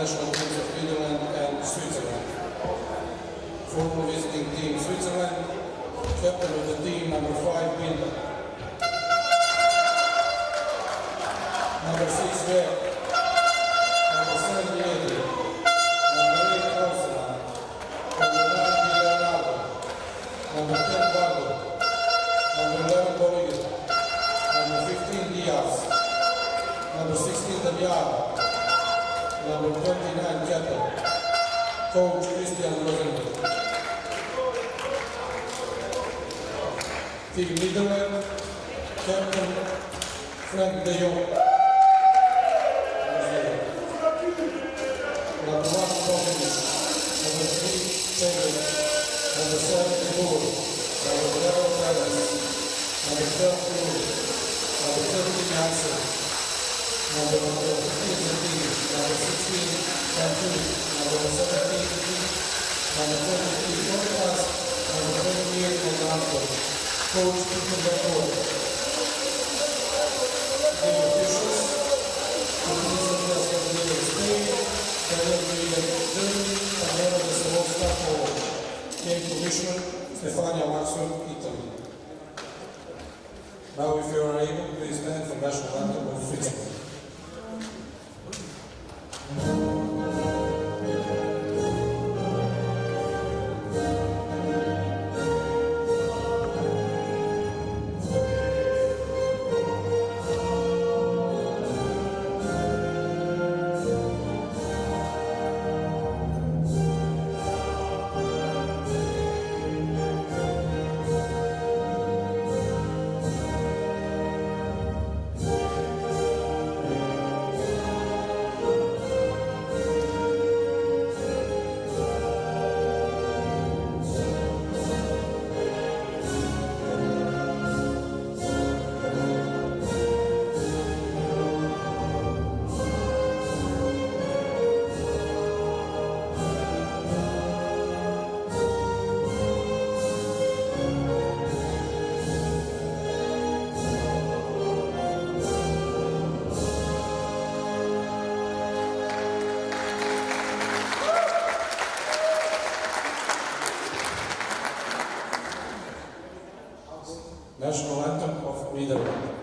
national teams of Netherlands and Switzerland. Former visiting team Switzerland, captain of the team number 5, Binder. Number 6, Webb. Number 7, Yeti. Number 8, Kausanen. Number 9, Di Leonardo. Number 10, Bardo. Number 11, Bolliger. Number 15, Diaz. Number 16, Damiano. Number 29, Kettle. Coach Christian Rosenberg. Team Netherlands, Captain Frank de Jong. Number 1, Dominic. Number 3, Taylor. Number 7, Moore. Number 11, Travis. Number 12, Moore. Number 13, Hansen. Number 15, Zedini. Number 16, Cantini. Number 17, number 23, Cortas. Number 28, Monanto. Coach Peter Beckford. The officials, Commissioner Jessica Miller Spain, Daniel Miller Germany, and Nero de Savosta Poland. Game Commissioner, Stefania Maxwell, Italy. Now, if you are able, please stand for national anthem of Switzerland. National anthem of Netherlands.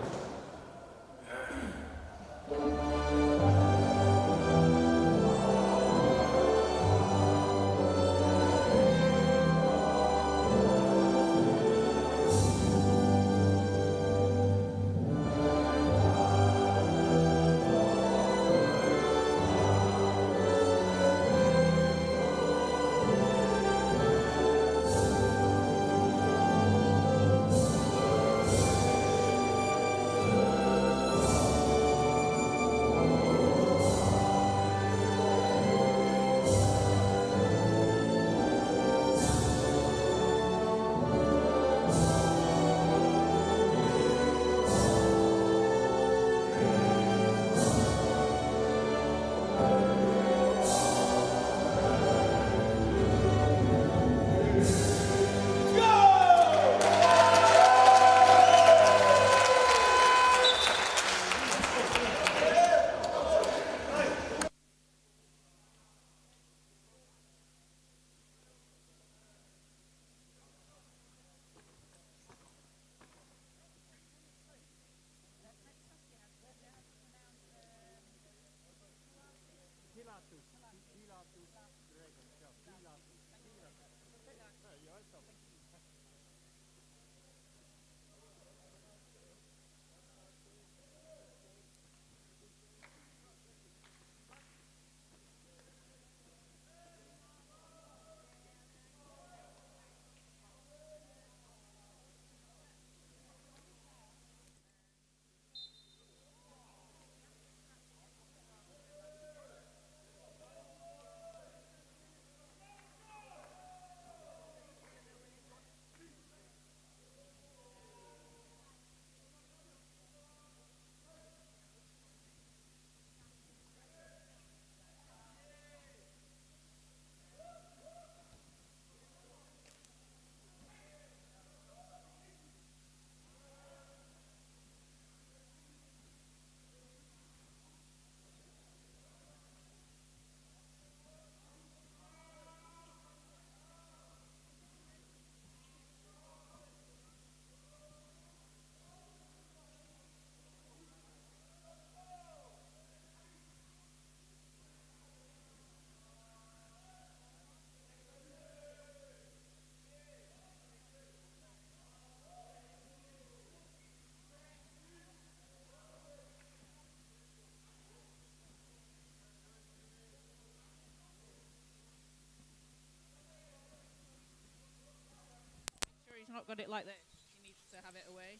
not got it like this. He needs to have it away.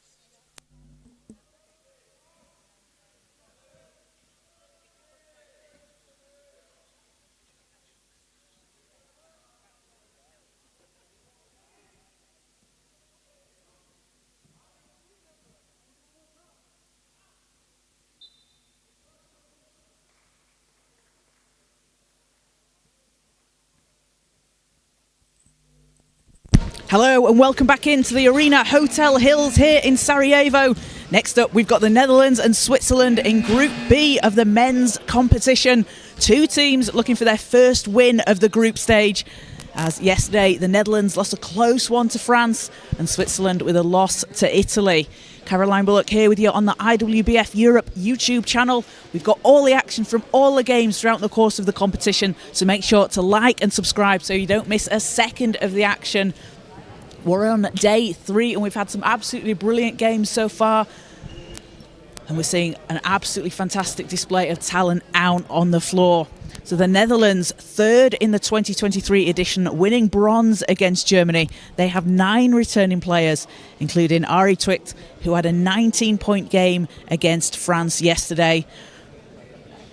Hello and welcome back into the Arena Hotel Hills here in Sarajevo. Next up, we've got the Netherlands and Switzerland in Group B of the men's competition. Two teams looking for their first win of the group stage. As yesterday, the Netherlands lost a close one to France and Switzerland with a loss to Italy. Caroline Bullock here with you on the IWBF Europe YouTube channel. We've got all the action from all the games throughout the course of the competition, so make sure to like and subscribe so you don't miss a second of the action. We're on day 3 and we've had some absolutely brilliant games so far. And we're seeing an absolutely fantastic display of talent out on the floor. So the Netherlands, third in the 2023 edition, winning bronze against Germany. They have 9 returning players, including Ari Twicht, who had a 19-point game against France yesterday.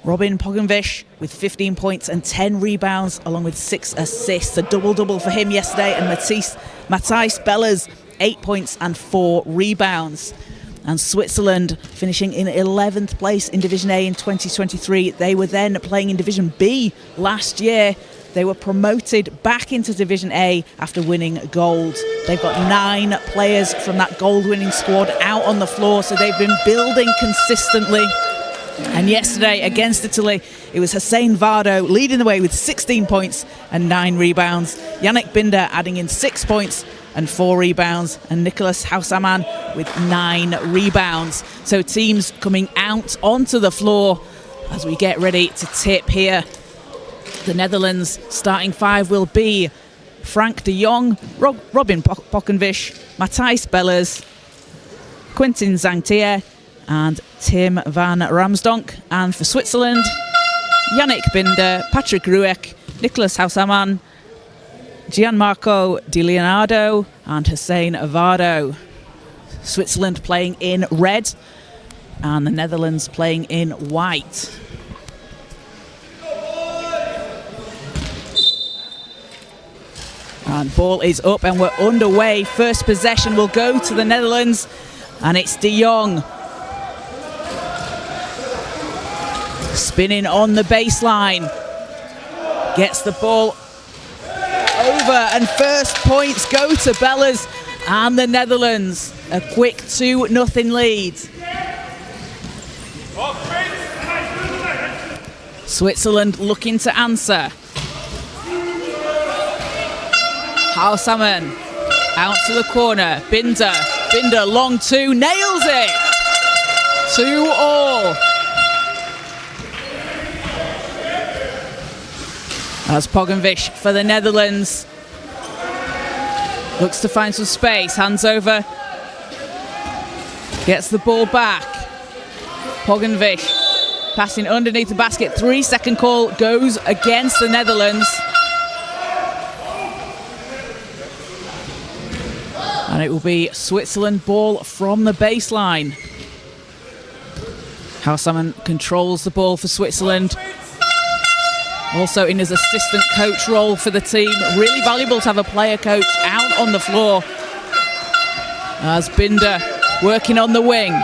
Robin Pogovic with 15 points and 10 rebounds, along with 6 assists. A double-double for him yesterday. And Matthijs Bellers, 8 points and 4 rebounds. And Switzerland finishing in 11th place in Division A in 2023. They were then playing in Division B last year. They were promoted back into Division A after winning gold. They've got 9 players from that gold-winning squad out on the floor, so they've been building consistently. And yesterday against Italy, it was Hussein Vardo leading the way with 16 points and 9 rebounds. Yannick Binder adding in 6 points and 4 rebounds, and Nicholas Hausaman with 9 rebounds. So teams coming out onto the floor as we get ready to tip here. The Netherlands starting 5 will be Frank de Jong, Robin Pogovic, Matthijs Bellers, Quentin Zangtier and Tim van Ramsdonk. And for Switzerland, Yannick Binder, Patrick Rueck, Nicholas Hausaman, Gianmarco Di Leonardo and Hussein Vardo. Switzerland playing in red and the Netherlands playing in white. And ball is up and we're underway. First possession will go to the Netherlands and it's de Jong. Spinning on the baseline. Gets the ball over and first points go to Bellers and the Netherlands. A quick 2-0 lead. Switzerland looking to answer. Hausaman out to the corner. Binder long 2, nails it. 2-all. That's Pogovic for the Netherlands. Looks to find some space, hands over. Gets the ball back. Pogovic passing underneath the basket. 3-second call goes against the Netherlands. And it will be Switzerland ball from the baseline. Hausaman controls the ball for Switzerland. Also in his assistant coach role for the team. Really valuable to have a player coach out on the floor. As Binder working on the wing.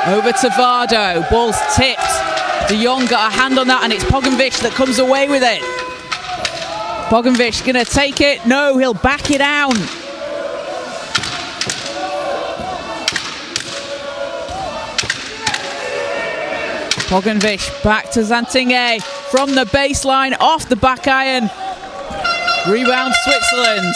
Over to Vardo. Ball's tipped. De Jong got a hand on that and it's Pogovic that comes away with it. Pogovic going to take it. No, he'll back it down. Pogovic back to Zantinge from the baseline, off the back iron. Rebound Switzerland.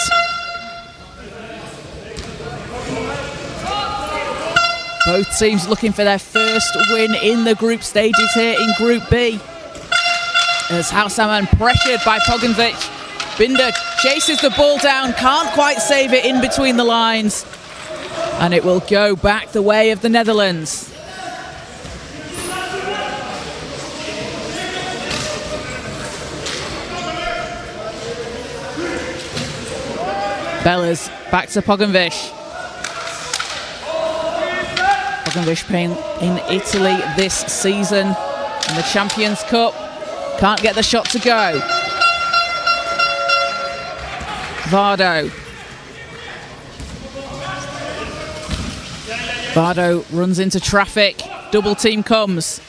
Both teams looking for their first win in the group stages here in Group B. As Hausaman pressured by Pogovic. Binder chases the ball down, can't quite save it in between the lines. And it will go back the way of the Netherlands. Bellers Back to Pogovic. Pogovic playing in Italy this season in the Champions Cup. Can't get the shot to go. Vardo. Vardo runs into traffic. Double team comes.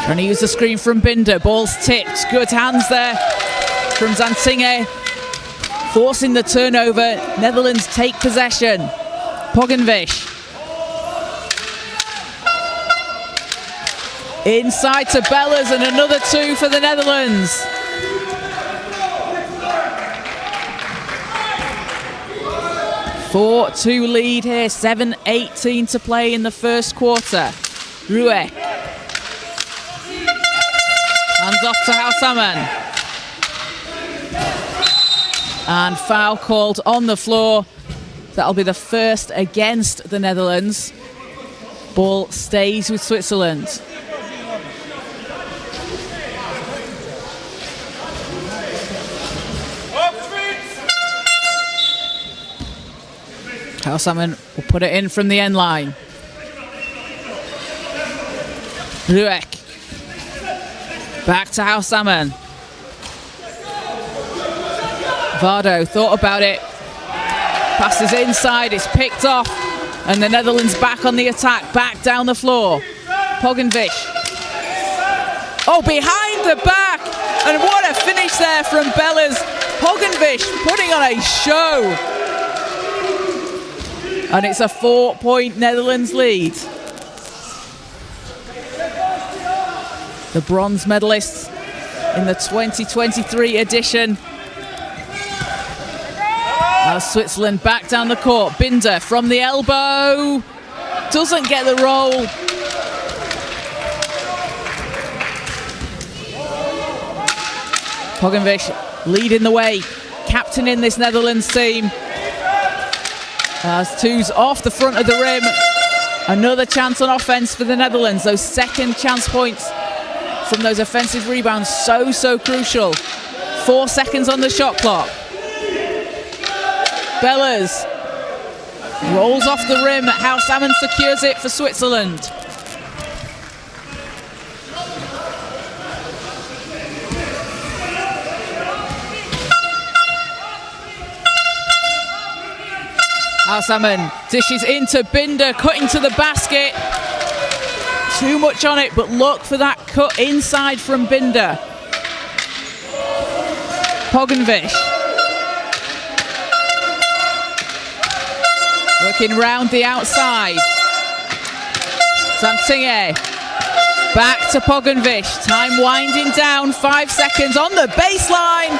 Trying to use the screen from Binder. Ball's tipped. Good hands there from Zantinge. Forcing the turnover. Netherlands take possession. Pogovic. Inside to Bellas and another two for the Netherlands. Four 2 lead here. 7:18 to play in the first quarter. Ruek. Hands off to Housaman. And foul called on the floor. That'll be the first against the Netherlands. Ball stays with Switzerland. Housaman will put it in from the end line. Ruek. Back to Housaman. Vardo thought about it. Passes inside, it's picked off. And the Netherlands back on the attack, back down the floor. Pogovic. Oh, behind the back. And what a finish there from Bellas. Pogovic putting on a show. And it's a 4-point Netherlands lead. The bronze medalists in the 2023 edition. Now Switzerland back down the court. Binder from the elbow. Doesn't get the roll. Pogovic leading the way. Captain in this Netherlands team. As two's off the front of the rim. Another chance on offense for the Netherlands. Those second chance points from those offensive rebounds, so crucial. 4 seconds on the shot clock. Bellas rolls off the rim. Housaman secures it for Switzerland. Housaman dishes into Binder, cutting to the basket. Too much on it, but look for that cut inside from Binder. Pogovic. Working round the outside. Zantinge. Back to Pogovic. Time winding down. 5 seconds on the baseline.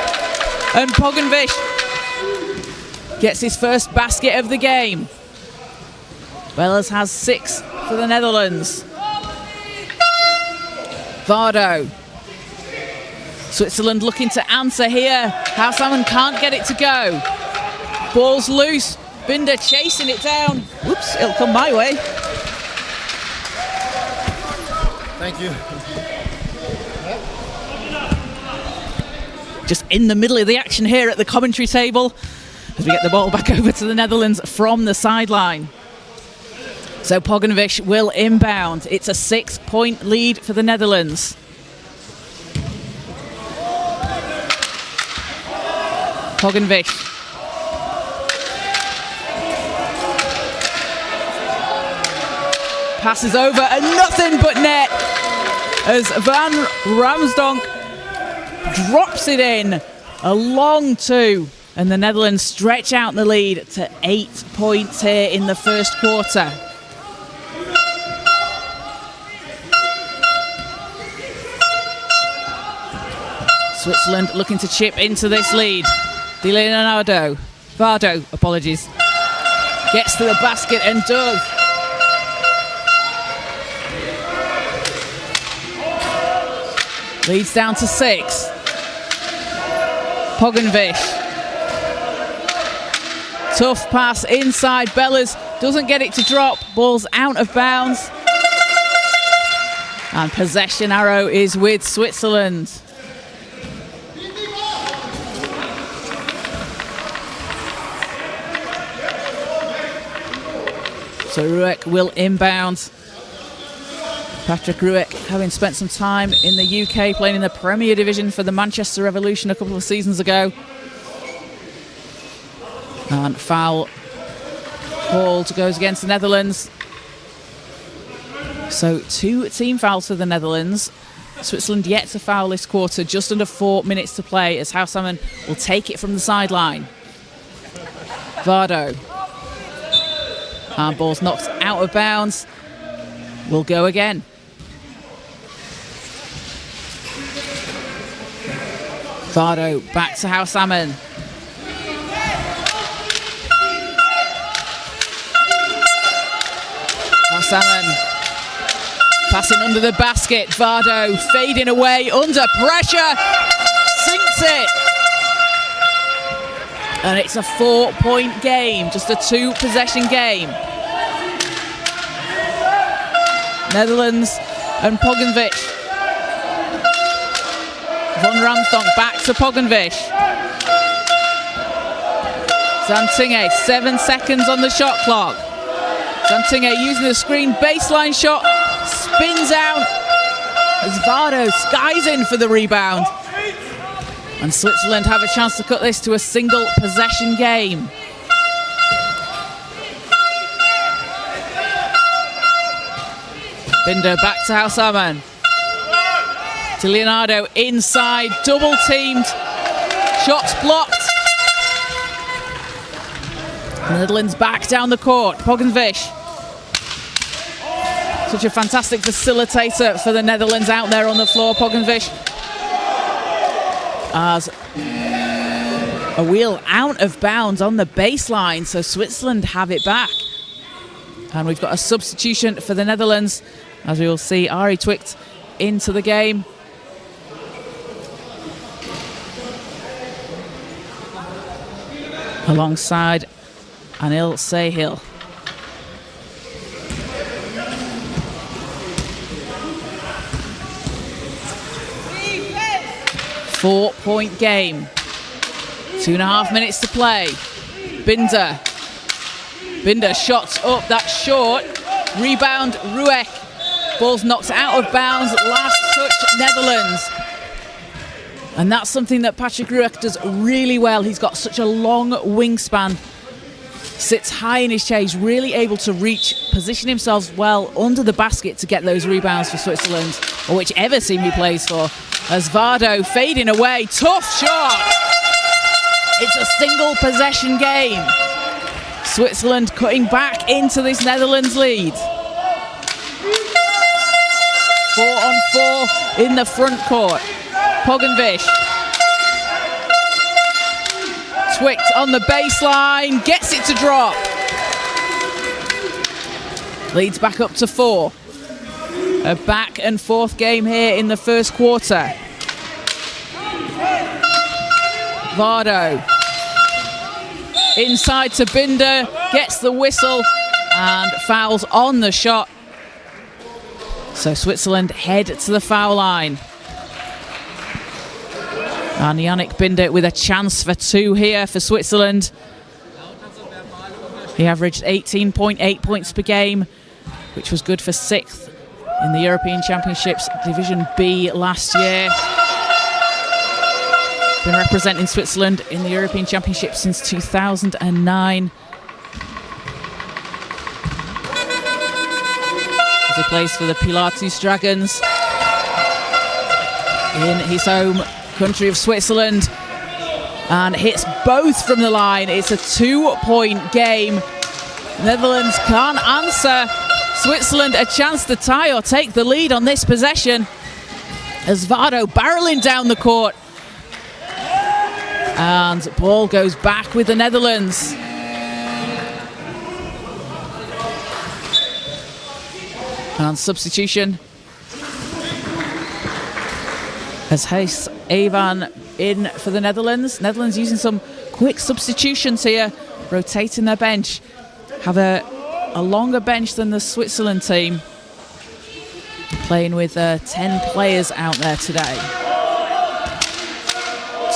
And Pogovic gets his first basket of the game. Bellas has 6 for the Netherlands. Vardo. Switzerland looking to answer here. Housaman can't get it to go. Ball's loose. Binder chasing it down. Whoops, it'll come my way. Thank you. Just in the middle of the action here at the commentary table as we get the ball back over to the Netherlands from the sideline. So Pogovic will inbound. It's a 6-point lead for the Netherlands. Pogovic. Passes over and nothing but net as Van Ramsdonk drops it in. A long 2. And the Netherlands stretch out the lead to 8 points here in the first quarter. Switzerland looking to chip into this lead. Vardo, apologies. Gets to the basket and does. Leads down to 6. Pogovic. Tough pass inside. Bellas doesn't get it to drop. Ball's out of bounds. And possession arrow is with Switzerland. So Rueck will inbound. Patrick Rueck, having spent some time in the UK playing in the Premier Division for the Manchester Revolution a couple of seasons ago. And foul called goes against the Netherlands. So 2 team fouls for the Netherlands. Switzerland yet to foul this quarter, just under 4 minutes to play as House Salmon will take it from the sideline. Vardo. And ball's knocked out of bounds. Will go again. Vardo back to House Salmon. House Salmon passing under the basket. Vardo fading away under pressure. Sinks it. And it's a 4-point game, just a 2-possession game. Netherlands and Pogenvich. Von Ramsdonk back to Pogenvich. Zantinge, 7 seconds on the shot clock. Zantinge using the screen baseline shot, spins out as Vardo skies in for the rebound. And Switzerland have a chance to cut this to a single possession game. Binder back to House Salmon. To Leonardo inside, double teamed, shots blocked. The Netherlands back down the court. Pogenvich. Such a fantastic facilitator for the Netherlands out there on the floor. Pogenvich. As a wheel out of bounds on the baseline, so Switzerland have it back. And we've got a substitution for the Netherlands, as we will see Ari Twicht into the game. Alongside Anil Sahil. Four-point game. 2.5 minutes to play. Binder. Binder shots up, that's short. Rebound, Rueck. Ball's knocked out of bounds. Last touch, Netherlands. And that's something that Patrick Rueck does really well. He's got such a long wingspan. Sits high in his chair. He's really able to reach, position himself well under the basket to get those rebounds for Switzerland, or whichever team he plays for. As Vardo fading away. Tough shot. It's a single possession game. Switzerland cutting back into this Netherlands lead. 4-on-4 in the front court. Pogenvich. Twicht on the baseline, gets it to drop. Leads back up to 4. A back and forth game here in the first quarter. Vardo. Inside to Binder, gets the whistle and fouls on the shot. So Switzerland head to the foul line. And Yannick Binder with a chance for 2 here for Switzerland. He averaged 18.8 points per game, which was good for 6th in the European Championships Division B last year. Been representing Switzerland in the European Championships since 2009. As he plays for the Pilatus Dragons in his home country of Switzerland, and hits both from the line. It's a 2-point game. Netherlands can't answer. Switzerland a chance to tie or take the lead on this possession as Vardo barreling down the court, and ball goes back with the Netherlands. And substitution as Hees Evan in for the Netherlands. Netherlands using some quick substitutions here, rotating their bench. Have a longer bench than the Switzerland team, playing with 10 players out there today.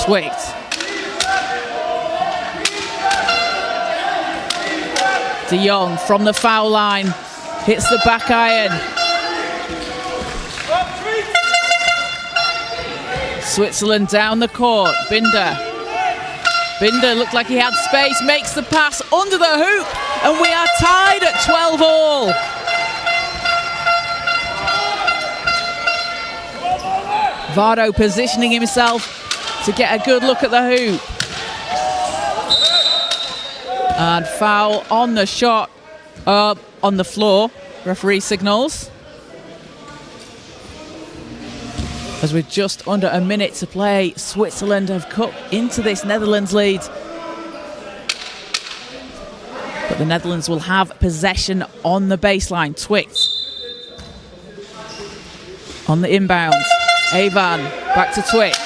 Twicht. De Jong from the foul line hits the back iron. Switzerland down the court. Binder looked like he had space, makes the pass under the hoop, and we are tied at 12 all. Vardo positioning himself to get a good look at the hoop. And foul on the shot, on the floor. Referee signals. As with just under a minute to play, Switzerland have cut into this Netherlands lead. But the Netherlands will have possession on the baseline. Twict on the inbound. Avan back to Twict.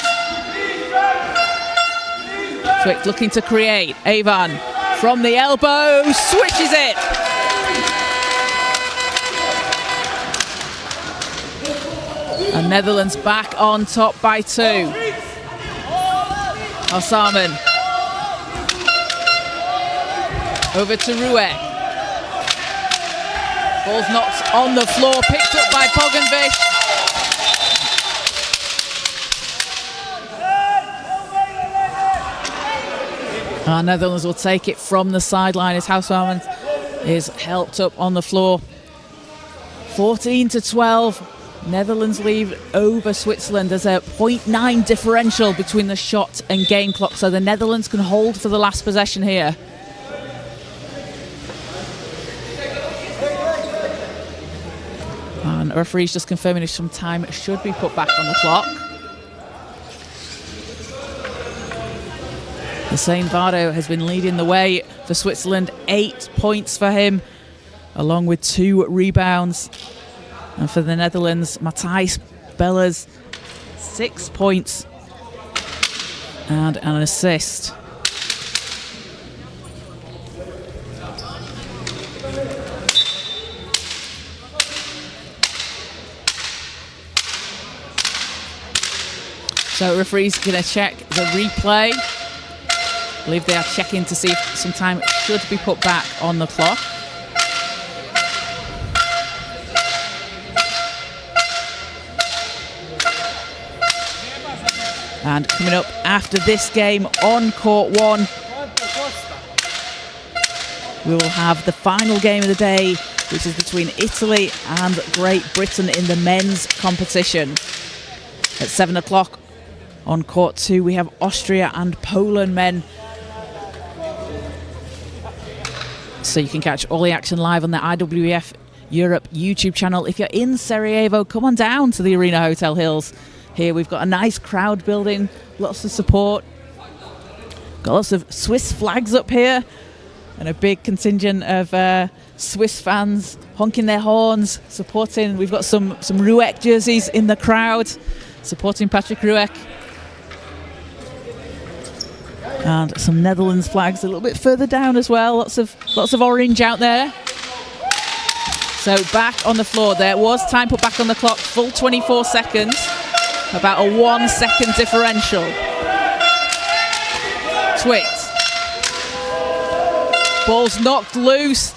Twict looking to create. Avan from the elbow, switches it. And Netherlands back on top by 2. Osarman. Over to Ruek. Ball's knocked on the floor, picked up by Pogenvish. Netherlands will take it from the sideline as Housewarman is helped up on the floor. 14-12. Netherlands lead over Switzerland. There's a 0.9 differential between the shot and game clock, so the Netherlands can hold for the last possession here. And the referee's just confirming if some time should be put back on the clock. Hussein Vardo has been leading the way for Switzerland. 8 points for him, along with 2 rebounds. And for the Netherlands, Matthijs Bellers, 6 points and an assist. So referee's going to check the replay. I believe they are checking to see if some time should be put back on the clock. And coming up after this game on court 1, we will have the final game of the day, which is between Italy and Great Britain in the men's competition. At 7 o'clock on court 2, we have Austria and Poland men. So you can catch all the action live on the IWF Europe YouTube channel. If you're in Sarajevo, come on down to the Arena Hotel Hills. Here we've got a nice crowd building, lots of support. Got lots of Swiss flags up here and a big contingent of Swiss fans honking their horns, supporting. We've got some Ruek jerseys in the crowd, supporting Patrick Ruek. And some Netherlands flags a little bit further down as well. Lots of orange out there. So back on the floor. There was time put back on the clock, full 24 seconds. About a 1 second differential. Twict. Ball's knocked loose.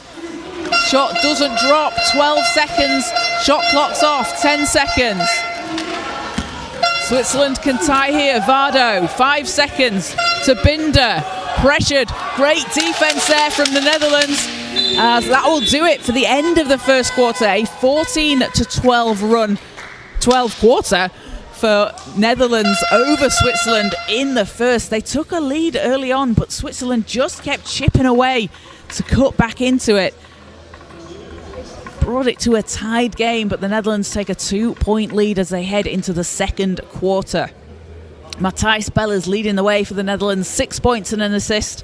Shot doesn't drop. 12 seconds. Shot clock's off. 10 seconds. Switzerland can tie here. Vardo, 5 seconds to Binder. Pressured. Great defense there from the Netherlands. As that will do it for the end of the first quarter. A 14-12 run. 12 quarter for Netherlands over Switzerland in the first. They took a lead early on, but Switzerland just kept chipping away to cut back into it. Brought it to a tied game, but the Netherlands take a 2-point lead as they head into the second quarter. Matthijs Bellers leading the way for the Netherlands, 6 points and an assist.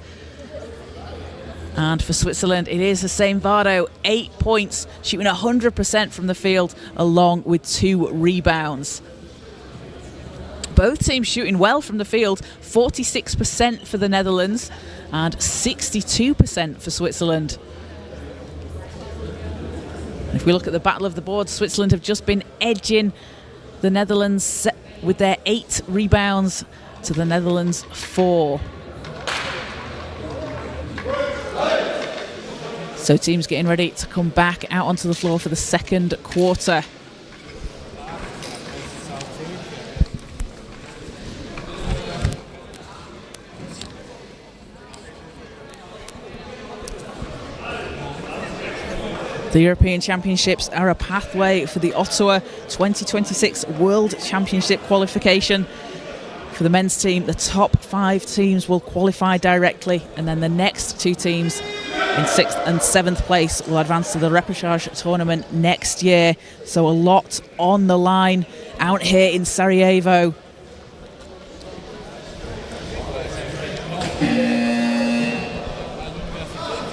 And for Switzerland, it is Hussein Vardo, 8 points, shooting 100% from the field, along with 2 rebounds. Both teams shooting well from the field, 46% for the Netherlands and 62% for Switzerland. If we look at the battle of the boards, Switzerland have just been edging the Netherlands with their 8 rebounds to the Netherlands 4. So teams getting ready to come back out onto the floor for the second quarter. The European Championships are a pathway for the Ottawa 2026 World Championship qualification. For the men's team, the top 5 teams will qualify directly, and then the next 2 teams in 6th and 7th place will advance to the repechage tournament next year. So a lot on the line out here in Sarajevo.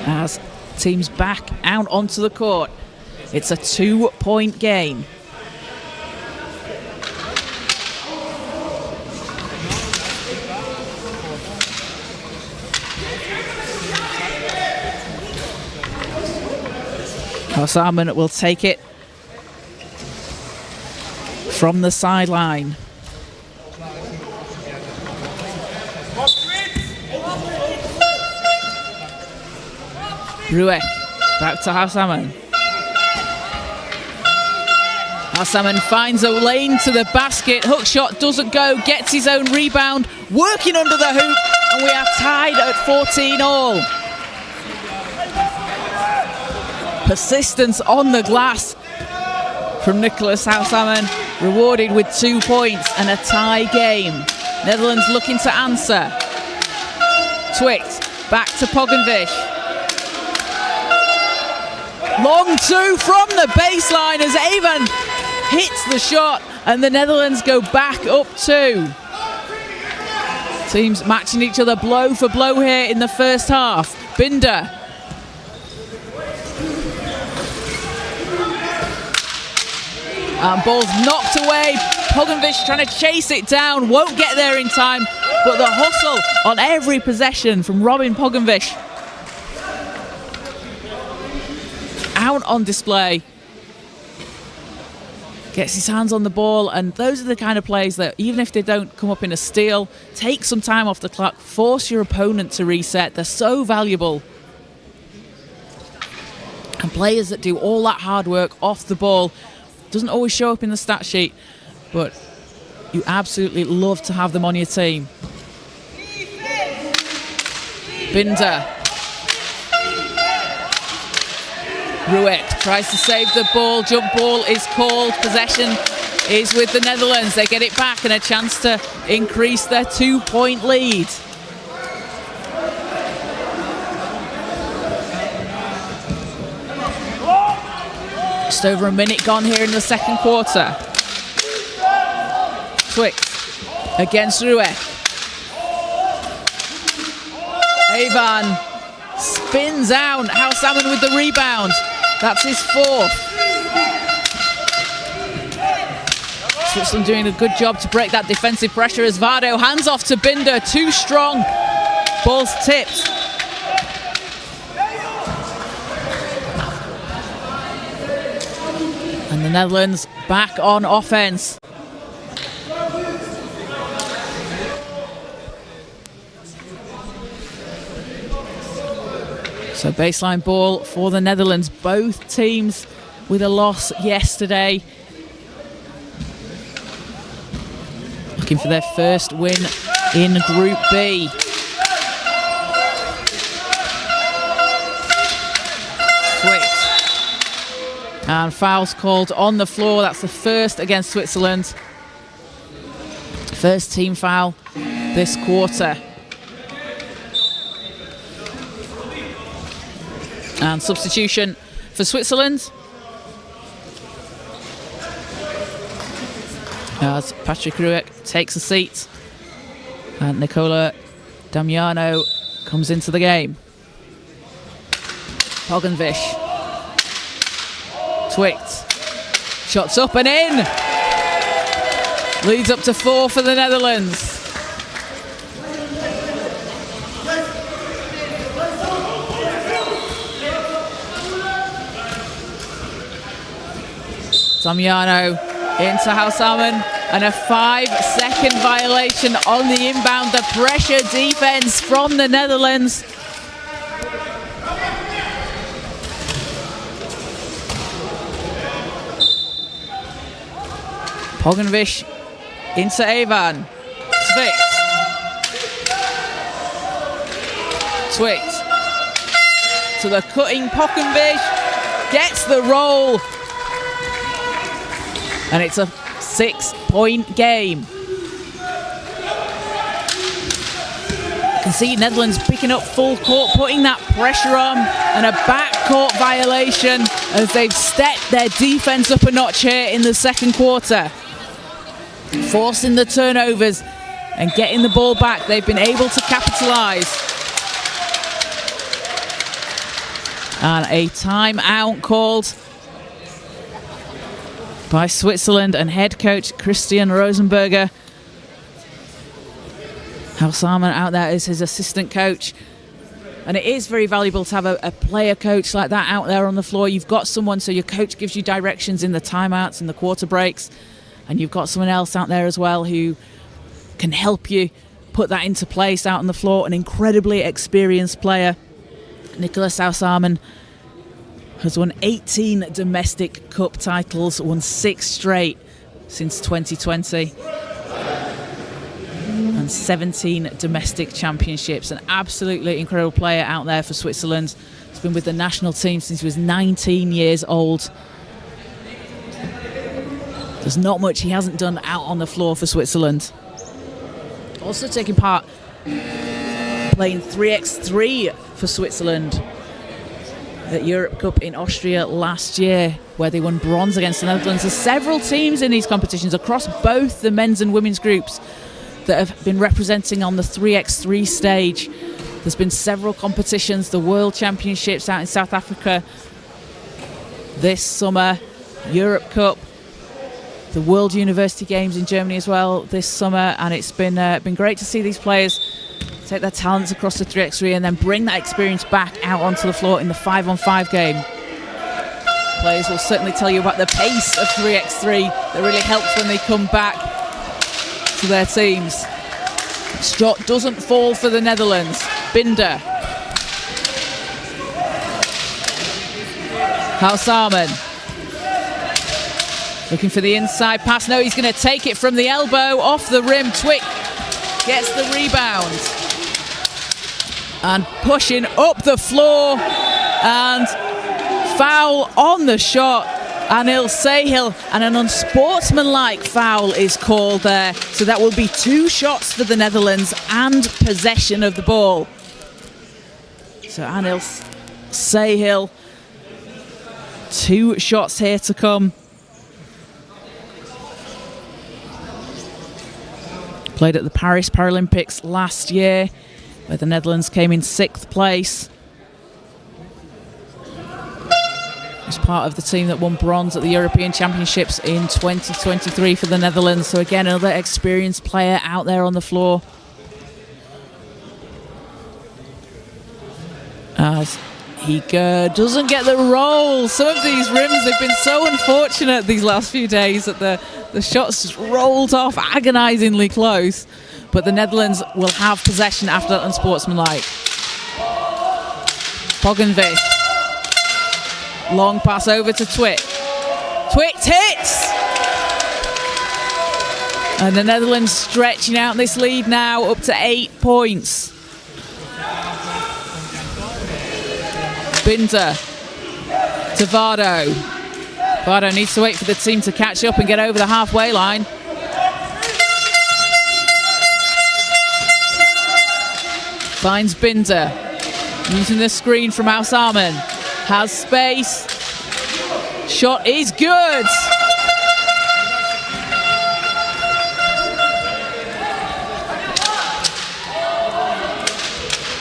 As teams back out onto the court, it's a 2-point game. Housaman will take it from the sideline. Ruek back to Housaman. Housaman finds a lane to the basket. Hook shot doesn't go, gets his own rebound, working under the hoop, and we are tied at 14 all. Persistence on the glass from Nicholas Housaman, rewarded with 2 points and a tie game. Netherlands looking to answer. Twict back to Pogenvish. Long 2 from the baseline as Avon hits the shot, and the Netherlands go back up 2. Teams matching each other blow for blow here in the first half. Binder. And ball's knocked away. Pogenvish trying to chase it down, won't get there in time, but the hustle on every possession from Robin Pogenvish out on display. Gets his hands on the ball, and those are the kind of plays that, even if they don't come up in a steal, take some time off the clock, force your opponent to reset. They're so valuable. And players that do all that hard work off the ball, doesn't always show up in the stat sheet, but you absolutely love to have them on your team. Binder. Ruek tries to save the ball. Jump ball is called. Possession is with the Netherlands. They get it back and a chance to increase their 2-point lead. Just over a minute gone here in the second quarter. Twict against Ruek. Avon spins out. Housaman with the rebound. That's his 4th. Switzerland doing a good job to break that defensive pressure as Vado hands off to Binder. Too strong. Ball's tipped. And the Netherlands back on offense. So baseline ball for the Netherlands. Both teams with a loss yesterday. Looking for their first win in Group B. And fouls called on the floor. That's the first against Switzerland. First team foul this quarter. And substitution for Switzerland. As Patrick Ruek takes a seat. And Nicola Damiano comes into the game. Pogenvish. Twict. Shots up and in. Leads up to 4 for the Netherlands. Damiano into Housaman, and a 5-second violation on the inbound. The pressure defense from the Netherlands. Pogonovic into Evan. Twicht. Twicht to the cutting Pogonovic. Gets the roll. And it's a 6-point game. You can see Netherlands picking up full court, putting that pressure on, and a backcourt violation as they've stepped their defense up a notch here in the second quarter. Forcing the turnovers and getting the ball back. They've been able to capitalize. And a timeout called by Switzerland and head coach Christian Rosenberger. Hal Salmon out there is his assistant coach. And it is very valuable to have a player coach like that out there on the floor. You've got someone, so your coach gives you directions in the timeouts and the quarter breaks. And you've got someone else out there as well who can help you put that into place out on the floor. An incredibly experienced player. Nicolas Hal-Salmon has won 18 domestic cup titles, won 6 straight since 2020. And 17 domestic championships. An absolutely incredible player out there for Switzerland. He's been with the national team since he was 19 years old. There's not much he hasn't done out on the floor for Switzerland. Also taking part playing 3x3 for Switzerland at Europe Cup in Austria last year, where they won bronze against the Netherlands. There's several teams in these competitions across both the men's and women's groups that have been representing on the 3x3 stage. There's been several competitions, the World Championships out in South Africa this summer, Europe Cup, the World University Games in Germany as well this summer, and it's been great to see these players take their talents across the 3x3 and then bring that experience back out onto the floor in the 5-on-5 game. Players will certainly tell you about the pace of 3x3 that really helps when they come back to their teams. Shot doesn't fall for the Netherlands. Binder. Hal-Salmon. Looking for the inside pass. No, he's going to take it from the elbow, off the rim. Twicht gets the rebound. And pushing up the floor. And foul on the shot. Anil Sahil, and an unsportsmanlike foul is called there. So that will be 2 shots for the Netherlands and possession of the ball. So Anil Sahil, 2 shots here to come. Played at the Paris Paralympics last year, where the Netherlands came in 6th place. Was part of the team that won bronze at the European Championships in 2023 for the Netherlands. So again, another experienced player out there on the floor. As he doesn't get the roll. Some of these rims have been so unfortunate these last few days that the shots just rolled off agonisingly close. But the Netherlands will have possession after that unsportsmanlike. Pogonovic. Long pass over to Twicht. Twicht hits! And the Netherlands stretching out this lead now up to 8 points. Binder to Vado. Vado needs to wait for the team to catch up and get over the halfway line. Finds Binder. Using the screen from Hal-Salmon. Has space. Shot is good.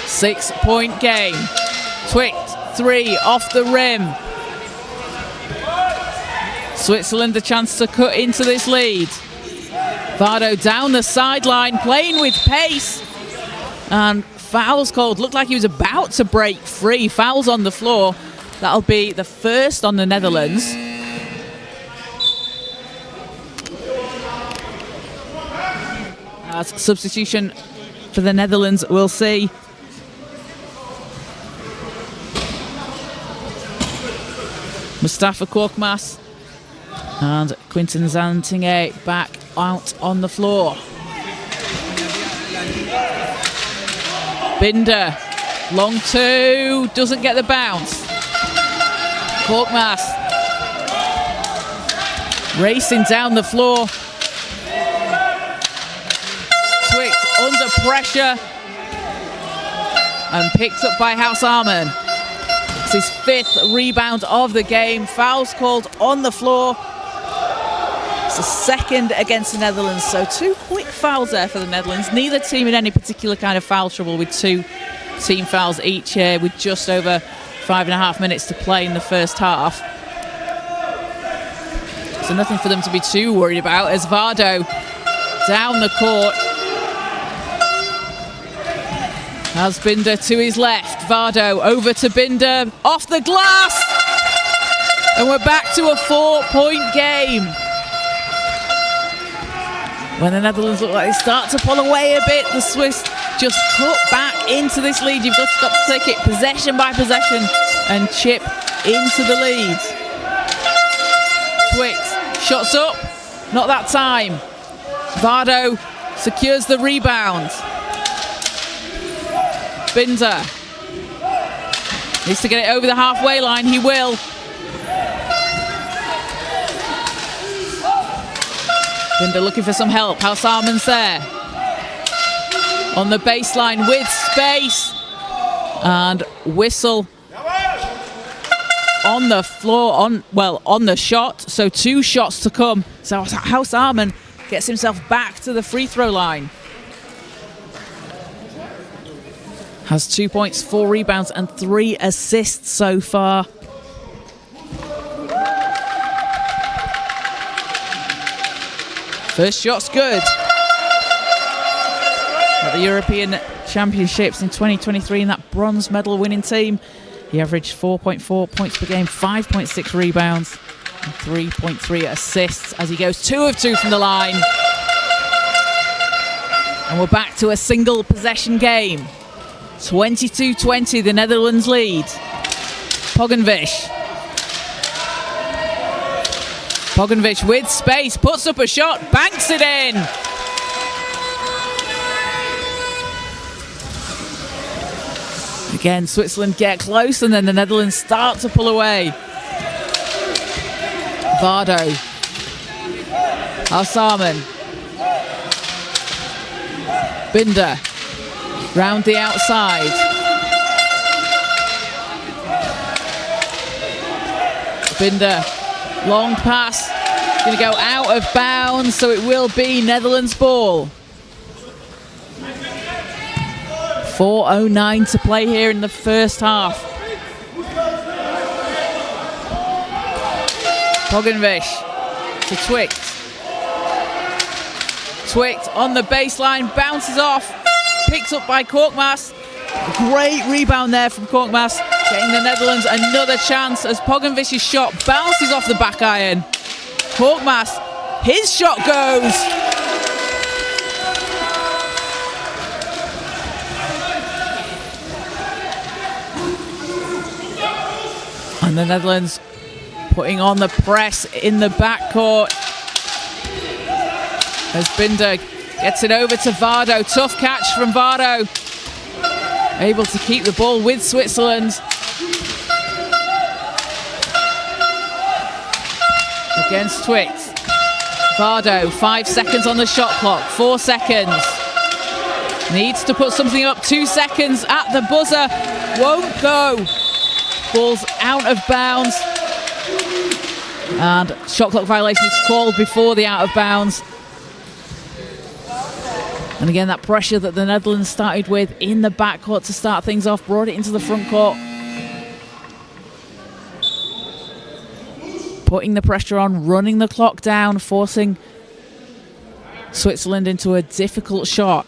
Six-point game. Twicht, 3 off the rim. Switzerland a chance to cut into this lead. Vado down the sideline, playing with pace. And fouls called. Looked like he was about to break free. Fouls on the floor. That'll be the first on the Netherlands. As substitution for the Netherlands, we'll see. Mustafa Korkmaz And Quinten Zantinge back out on the floor. Binder, long two, doesn't get the bounce. Korkmaz racing down the floor. Twix under pressure and picked up by Housearman. It's his 5th rebound of the game. Fouls called on the floor. It's the 2nd against the Netherlands, so 2 quick fouls there for the Netherlands. Neither team in any particular kind of foul trouble with 2 team fouls each here with just over 5.5 minutes to play in the first half. So nothing for them to be too worried about as Vardo down the court. Has Binder to his left. Vardo over to Binder, off the glass! And we're back to a 4-point game. When the Netherlands look like they start to pull away a bit, the Swiss just cut back into this lead. You've got to take it possession by possession and chip into the lead. Twix, shots up, not that time. Vardo secures the rebound. Binder needs to get it over the halfway line, he will. Binder looking for some help. Housearman's there. On the baseline with space. And whistle on the floor, on the shot. So 2 shots to come. So Housearman gets himself back to the free throw line. Has 2 points, 4 rebounds and 3 assists so far. First shot's good. At the European Championships in 2023 in that bronze medal winning team, he averaged 4.4 points per game, 5.6 rebounds and 3.3 assists as he goes 2 of 2 from the line. And we're back to a single possession game. 22-20, the Netherlands lead. Pogovic. Pogovic with space, puts up a shot, banks it in. Again, Switzerland get close and then the Netherlands start to pull away. Vardo. Housearman. Binder. Round the outside. Binder. Long pass, going to go out of bounds, so it will be Netherlands ball. 4:09 to play here in the first half. Pogovic to Twix. Twix on the baseline, bounces off, picked up by Korkmaz. Great rebound there from Korkmaz, getting the Netherlands another chance as Pogovic's shot bounces off the back iron. Korkmaz, his shot goes. And the Netherlands putting on the press in the backcourt as Binder gets it over to Vardo. Tough catch from Vardo. Able to keep the ball with Switzerland. Against Twix. Vardo, 5 seconds on the shot clock, 4 seconds. Needs to put something up, 2 seconds at the buzzer. Won't go. Ball's out of bounds. And shot clock violation is called before the out of bounds. And again, that pressure that the Netherlands started with in the backcourt to start things off, brought it into the front court. Putting the pressure on, running the clock down, forcing Switzerland into a difficult shot.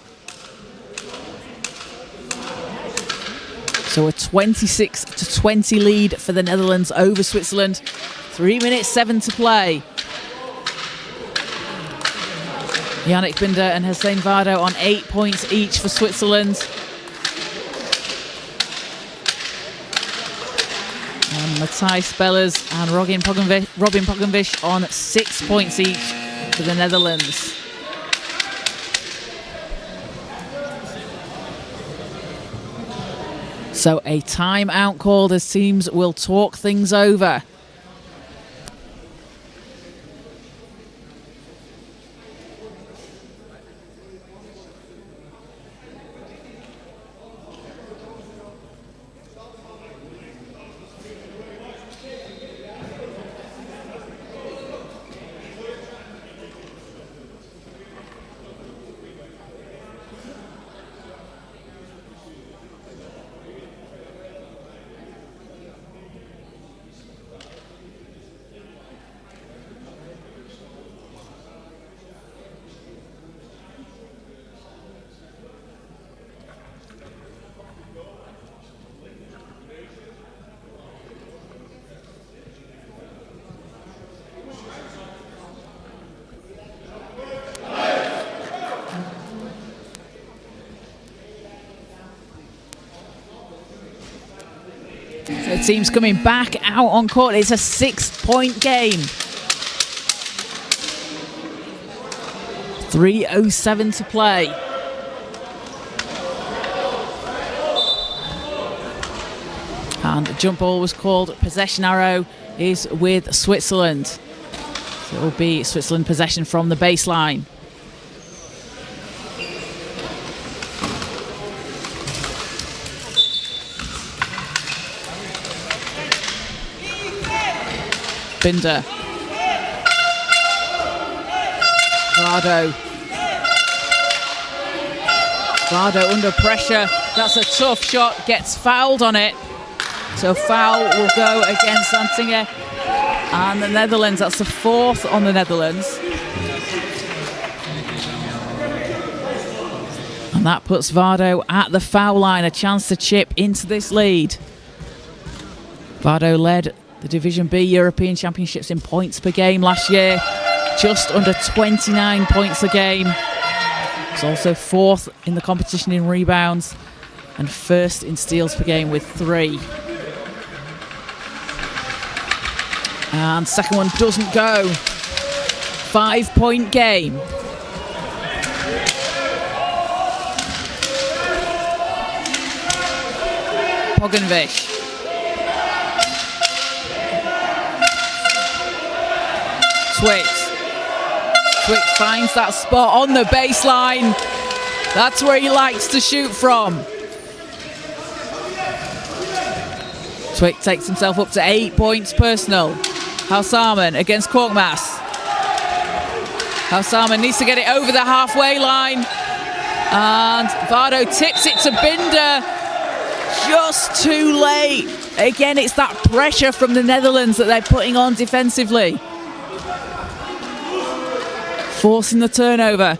So a 26-20 lead for the Netherlands over Switzerland. 3 minutes 7 to play. Yannick Binder and Hussein Vardo on 8 points each for Switzerland. And Matthijs Spellers and Robin Pogenvish on 6 points each for the Netherlands. So a timeout called as teams will talk things over. The team's coming back out on court. It's a 6-point game. 3:07 to play. And the jump ball was called. Possession arrow is with Switzerland. So it will be Switzerland possession from the baseline. Binder. Vardo under pressure. That's a tough shot. Gets fouled on it. So foul will go against Santinger and the Netherlands. That's the fourth on the Netherlands. And that puts Vardo at the foul line. A chance to chip into this lead. Vardo led the Division B European Championships in points per game last year, just under 29 points a game. He's also fourth in the competition in rebounds and first in steals per game with 3. And second one doesn't go. 5-point game. Pogenvish. Twix finds that spot on the baseline. That's where he likes to shoot from. Twix takes himself up to 8 points personal. Halsamen against Korkmaz. Halsamen needs to get it over the halfway line. And Vardo tips it to Binder. Just too late. Again, it's that pressure from the Netherlands that they're putting on defensively. Forcing the turnover.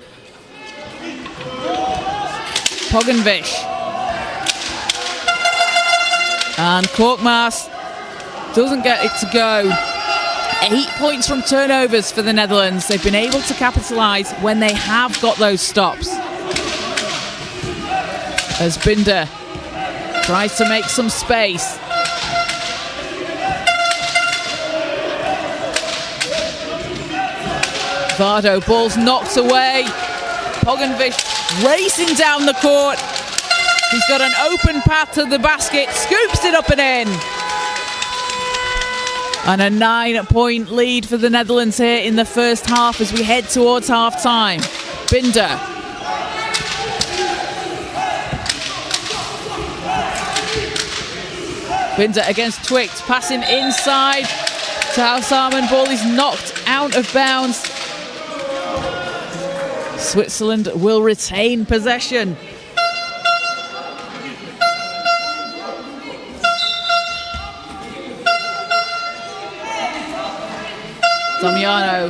Pogenvish. And Korkmaz doesn't get it to go. 8 points from turnovers for the Netherlands. They've been able to capitalise when they have got those stops. As Binder tries to make some space. Vardo, ball's knocked away. Pogenvish racing down the court. He's got an open path to the basket, scoops it up and in. And a 9-point lead for the Netherlands here in the first half as we head towards half time. Binder. Binder against Twix, passing inside to Halsamen. Ball is knocked out of bounds. Switzerland will retain possession. Damiano.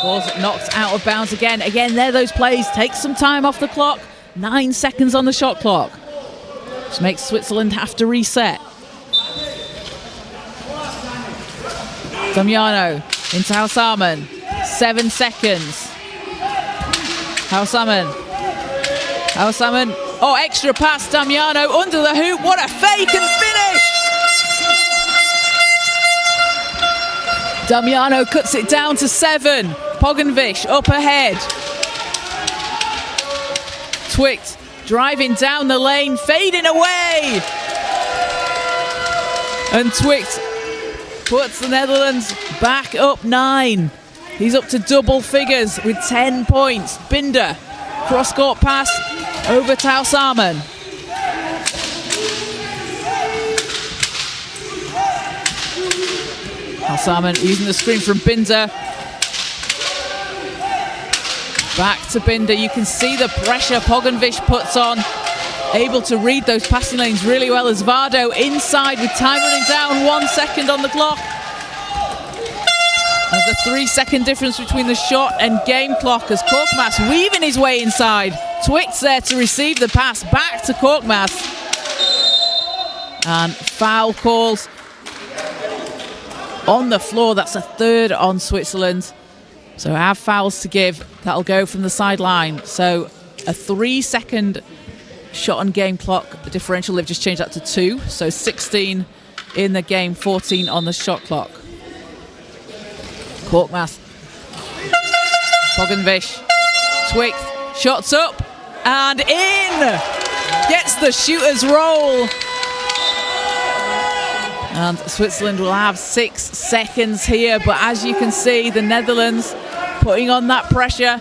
Ball's knocked out of bounds again. Again, there those plays. Take some time off the clock. 9 seconds on the shot clock. Which makes Switzerland have to reset. Damiano into Halsamen. 7 seconds. Halsamen. Oh, extra pass. Damiano under the hoop. What a fake and finish! Damiano cuts it down to 7. Pogenvish up ahead. Twict driving down the lane, fading away. And Twict puts the Netherlands back up 9. He's up to double figures with 10 points. Binder, cross-court pass over to Halsamen. Halsamen using the screen from Binder. Back to Binder. You can see the pressure Pogenvish puts on. Able to read those passing lanes really well as Vardo inside with time running down. 1 second on the clock. There's a 3-second difference between the shot and game clock as Korkmaz weaving his way inside. Twict's there to receive the pass back to Korkmaz. And foul calls on the floor. That's a third on Switzerland. So have fouls to give. That'll go from the sideline. So a 3-second shot on game clock differential. They've just changed that to 2. So 16 in the game, 14 on the shot clock. Korkmaz. Pogenvish. Twict. Shots up and in. Gets the shooter's roll. And Switzerland will have 6 seconds here. But as you can see, the Netherlands putting on that pressure.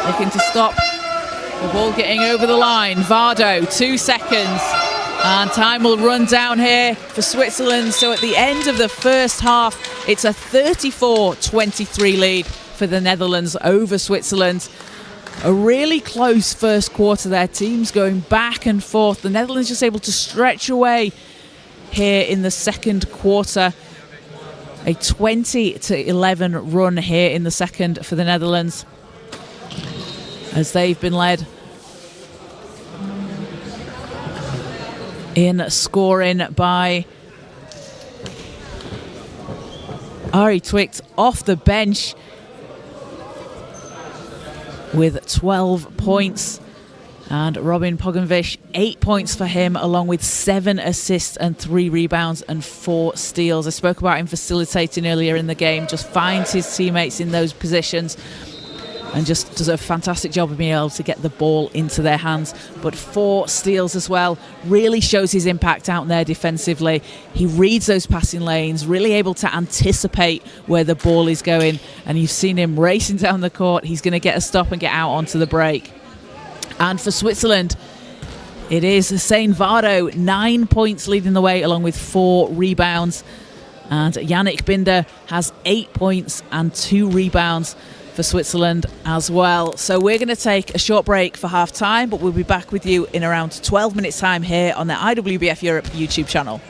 Looking to stop the ball getting over the line. Vardo, 2 seconds. And time will run down here for Switzerland. So at the end of the first half, it's a 34-23 lead for the Netherlands over Switzerland. A really close first quarter there. Teams going back and forth. The Netherlands just able to stretch away here in the second quarter. A 20-11 run here in the second for the Netherlands, as they've been led in scoring by Ari Twict off the bench with 12 points. And Robin Pogenvish, 8 points for him, along with 7 assists and 3 rebounds and 4 steals. I spoke about him facilitating earlier in the game, just finds his teammates in those positions and just does a fantastic job of being able to get the ball into their hands. But 4 steals as well, really shows his impact out there defensively. He reads those passing lanes, really able to anticipate where the ball is going. And you've seen him racing down the court. He's going to get a stop and get out onto the break. And for Switzerland, it is Hussein Vardo, 9 points leading the way, along with 4 rebounds. And Yannick Binder has 8 points and 2 rebounds for Switzerland as well. So we're going to take a short break for half time, but we'll be back with you in around 12 minutes time here on the IWBF Europe YouTube channel.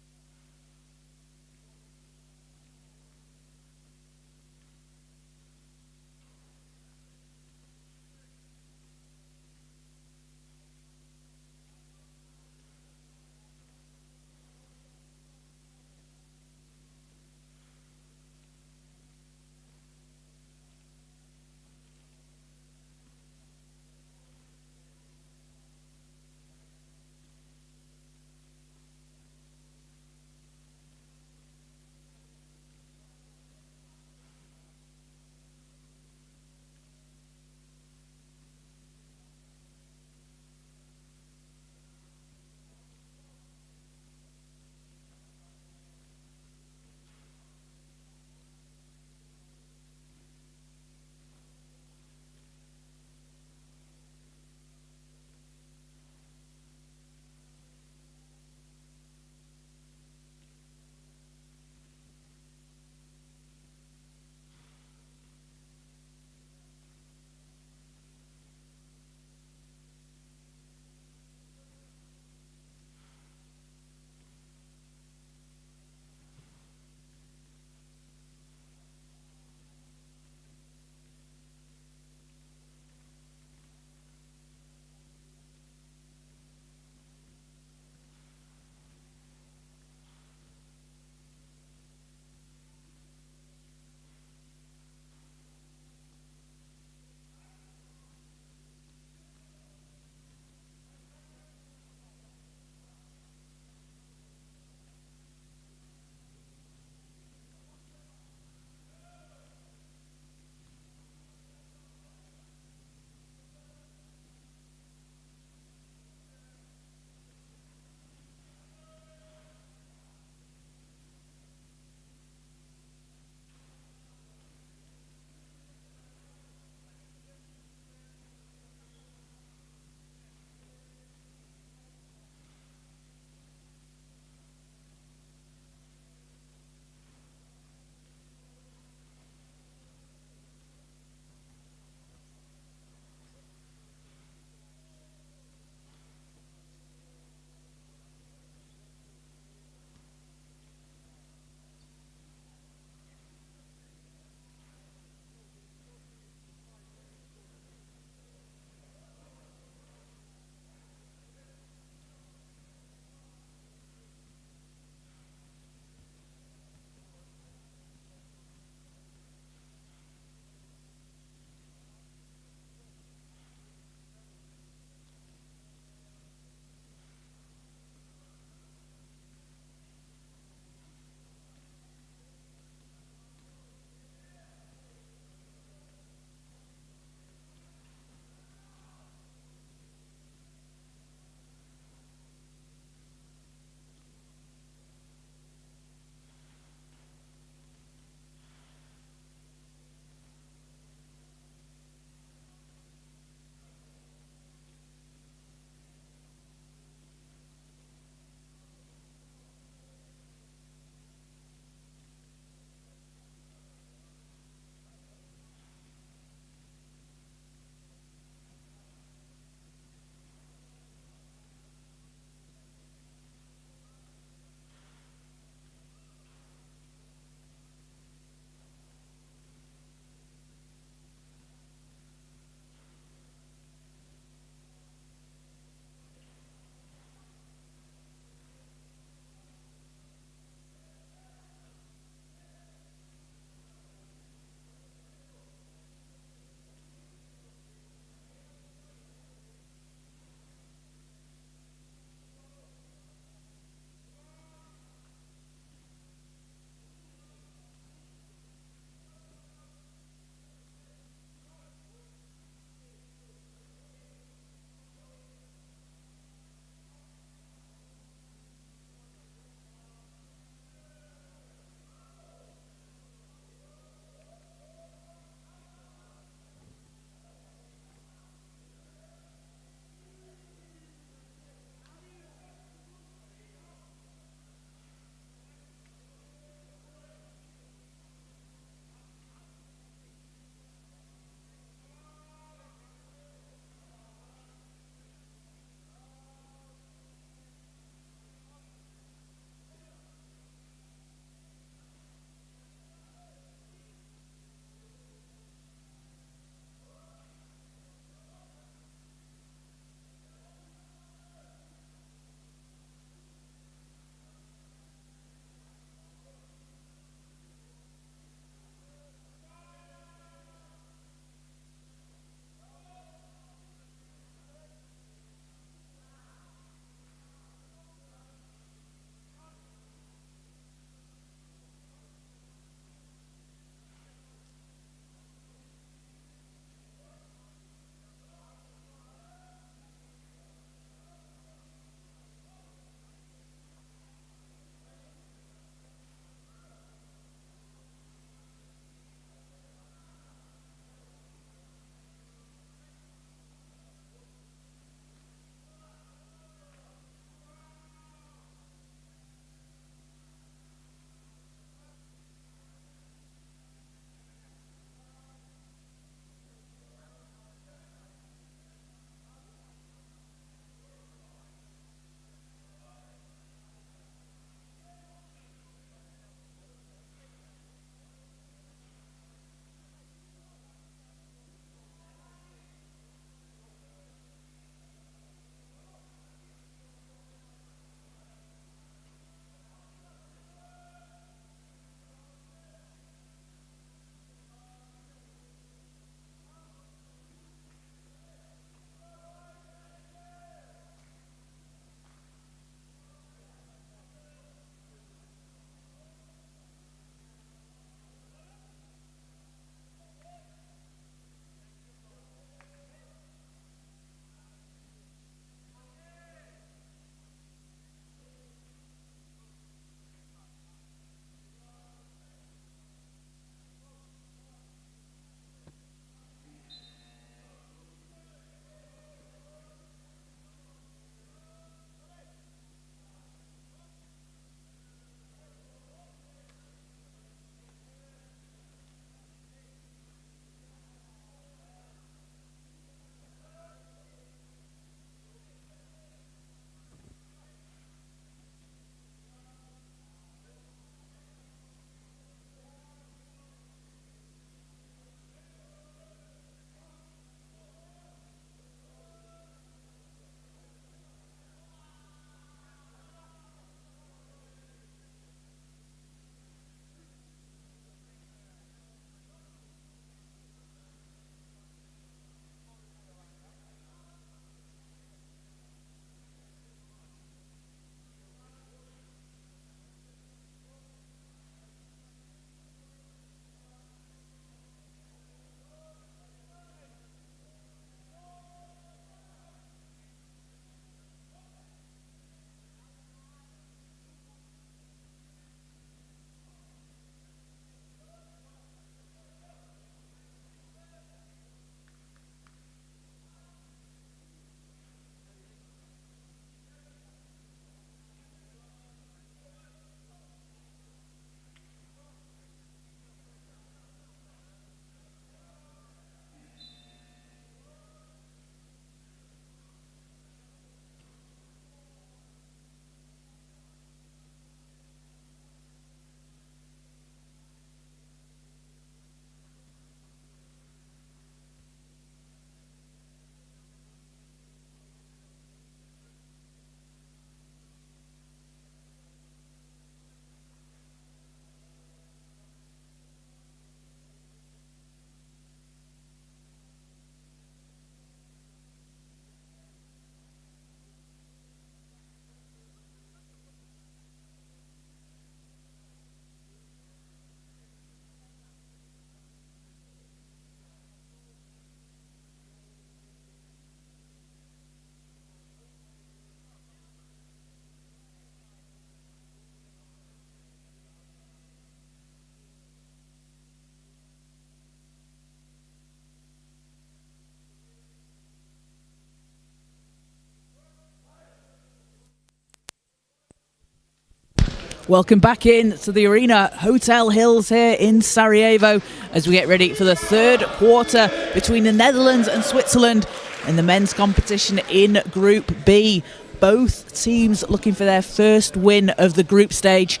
Welcome back in to the Arena Hotel Hills here in Sarajevo as we get ready for the third quarter between the Netherlands and Switzerland in the men's competition in Group B. Both teams looking for their first win of the group stage.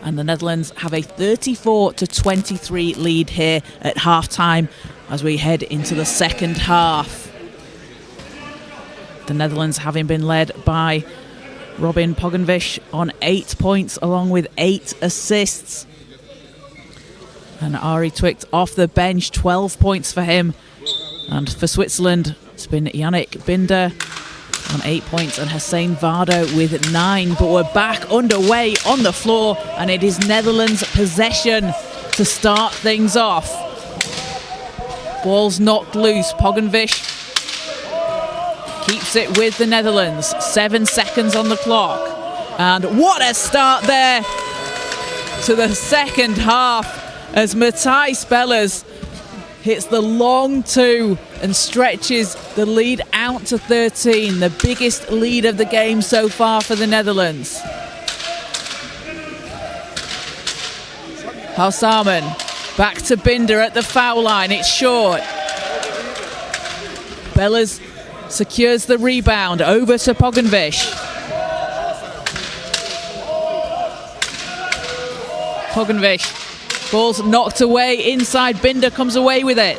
And the Netherlands have a 34-23 lead here at half-time as we head into the second half. The Netherlands having been led by Robin Pogenvish on 8 points along with 8 assists. And Ari Twicht off the bench, 12 points for him. And for Switzerland, it's been Yannick Binder on 8 points and Hussein Vardo with 9. But we're back underway on the floor and it is Netherlands possession to start things off. Ball's knocked loose. Pogenvish keeps it with the Netherlands. 7 seconds on the clock. And what a start there to the second half as Matthijs Bellers hits the long 2 and stretches the lead out to 13. The biggest lead of the game so far for the Netherlands. Halsamen back to Binder at the foul line. It's short. Bellers secures the rebound. Over to Pogenvish. Pogenvish. Ball's knocked away inside. Binder comes away with it.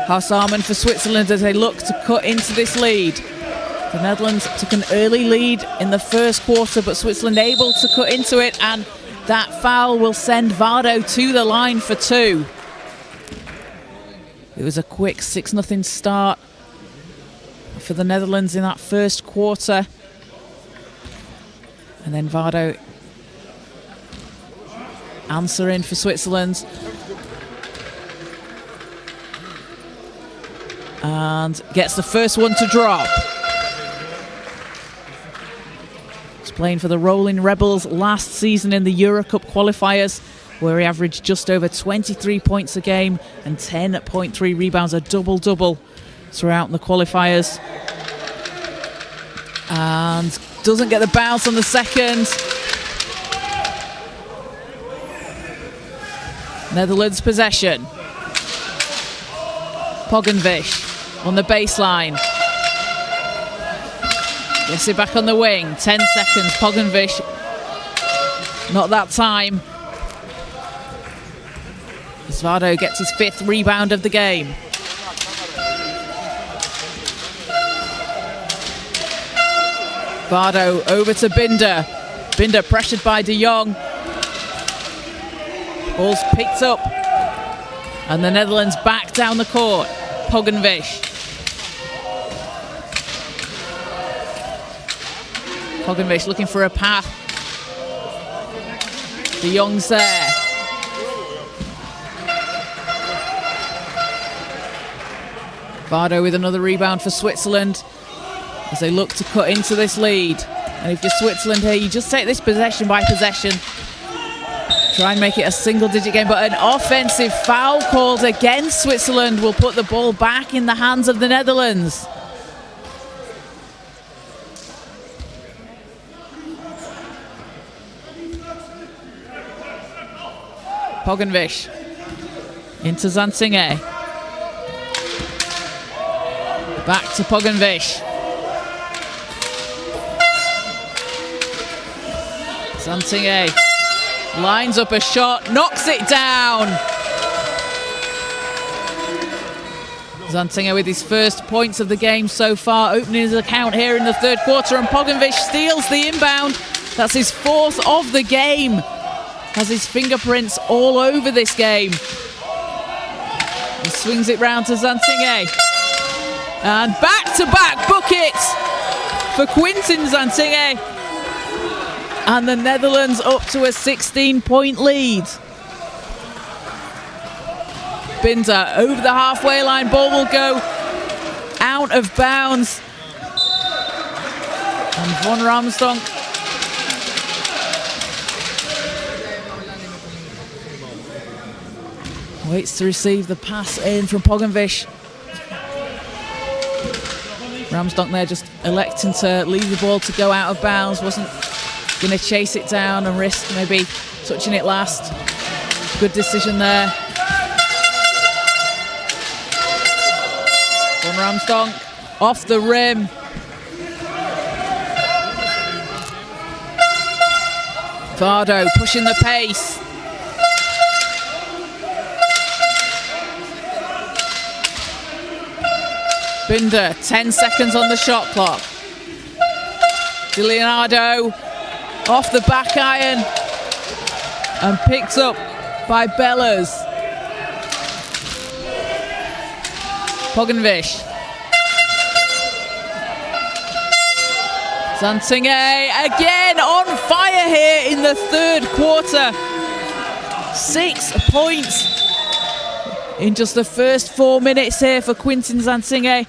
Halsamen for Switzerland as they look to cut into this lead. The Netherlands took an early lead in the first quarter, but Switzerland able to cut into it, and that foul will send Vardo to the line for 2. It was a quick 6-0 start for the Netherlands in that first quarter. And then Vardo answering for Switzerland. And gets the first one to drop. He's playing for the Rolling Rebels last season in the Eurocup qualifiers, where he averaged just over 23 points a game and 10.3 rebounds, a double-double throughout the qualifiers. And doesn't get the bounce on the second. Netherlands possession. Pogenvish on the baseline. Gets it back on the wing. 10 seconds. Pogenvish. Not that time. Vardo gets his 5th rebound of the game. Vardo over to Binder. Binder pressured by De Jong. Ball's picked up. And the Netherlands back down the court. Pogenvish. Pogenvish looking for a path. De Jong's there. Vardo with another rebound for Switzerland as they look to cut into this lead. And if you're Switzerland here, you just take this possession by possession. Try and make it a single-digit game, but an offensive foul called against Switzerland will put the ball back in the hands of the Netherlands. Pogenvish into Zantinge. Back to Pogenvish. Zantinge lines up a shot, knocks it down. Zantinge with his first points of the game so far, opening his account here in the third quarter, and Pogenvish steals the inbound. That's his 4th of the game. Has his fingerprints all over this game. He swings it round to Zantinge. And back-to-back buckets for Quinten Zantinge. And the Netherlands up to a 16-point lead. Binder over the halfway line. Ball will go out of bounds. And Von Ramsdonk waits to receive the pass in from Pogenvish. Ramsdonk there just electing to leave the ball to go out of bounds. Wasn't going to chase it down and risk maybe touching it last. Good decision there. Von Ramsdonk off the rim. Vardo pushing the pace. Binder, 10 seconds on the shot clock. DiLeonardo off the back iron and picked up by Bellers. Pogonovic. Zantinge again on fire here in the third quarter. 6 points in just the first 4 minutes here for Quinten Zantinge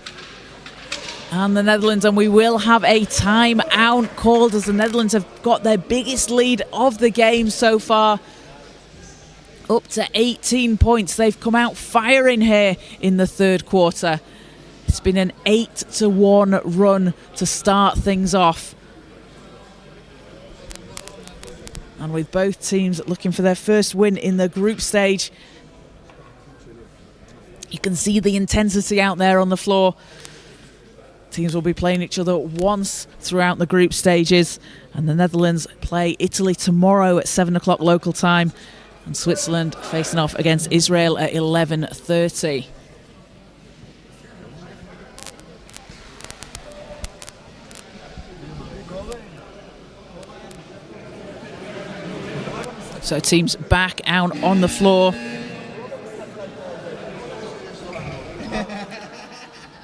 and the Netherlands, and we will have a timeout called as the Netherlands have got their biggest lead of the game so far, up to 18 points. They've come out firing here in the third quarter. It's been an 8-1 run to start things off. And with both teams looking for their first win in the group stage, you can see the intensity out there on the floor. Teams will be playing each other once throughout the group stages, and the Netherlands play Italy tomorrow at 7 o'clock local time, and Switzerland facing off against Israel at 11:30. So teams back out on the floor.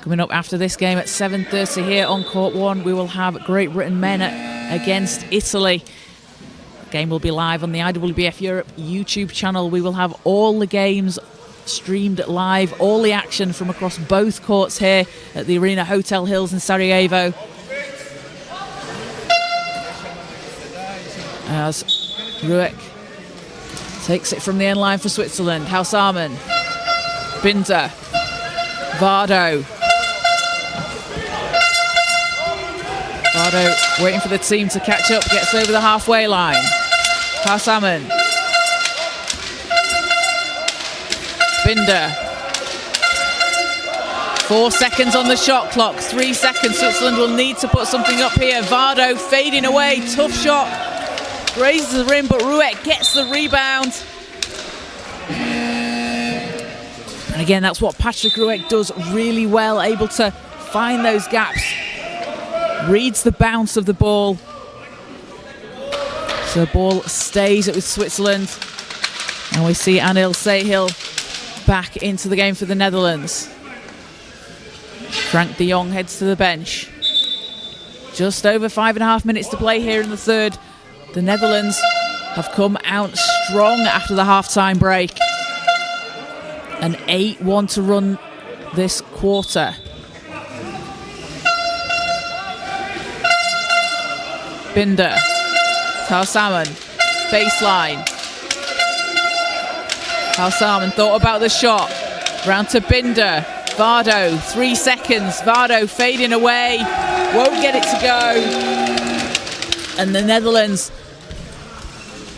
Coming up after this game at 7:30 here on Court 1, we will have Great Britain men against Italy. The game will be live on the IWBF Europe YouTube channel. We will have all the games streamed live, all the action from across both courts here at the Arena Hotel Hills in Sarajevo. As Ruek takes it from the end line for Switzerland. Housamen, Binder, Vardo. Vardo waiting for the team to catch up, gets over the halfway line. Housamen. Binder. 4 seconds on the shot clock, 3 seconds. Switzerland will need to put something up here. Vardo fading away, tough shot. Grazes the rim, but Ruek gets the rebound. And again, that's what Patrick Ruek does really well, able to find those gaps. Reads the bounce of the ball. So the ball stays with Switzerland. And we see Anil Sahil back into the game for the Netherlands. Frank de Jong heads to the bench. Just over 5.5 minutes to play here in the third. The Netherlands have come out strong after the half-time break. An 8-1 to run this quarter. Binder, Housamen, baseline. Housamen thought about the shot. Round to Binder. Vardo, 3 seconds. Vardo fading away. Won't get it to go. And the Netherlands,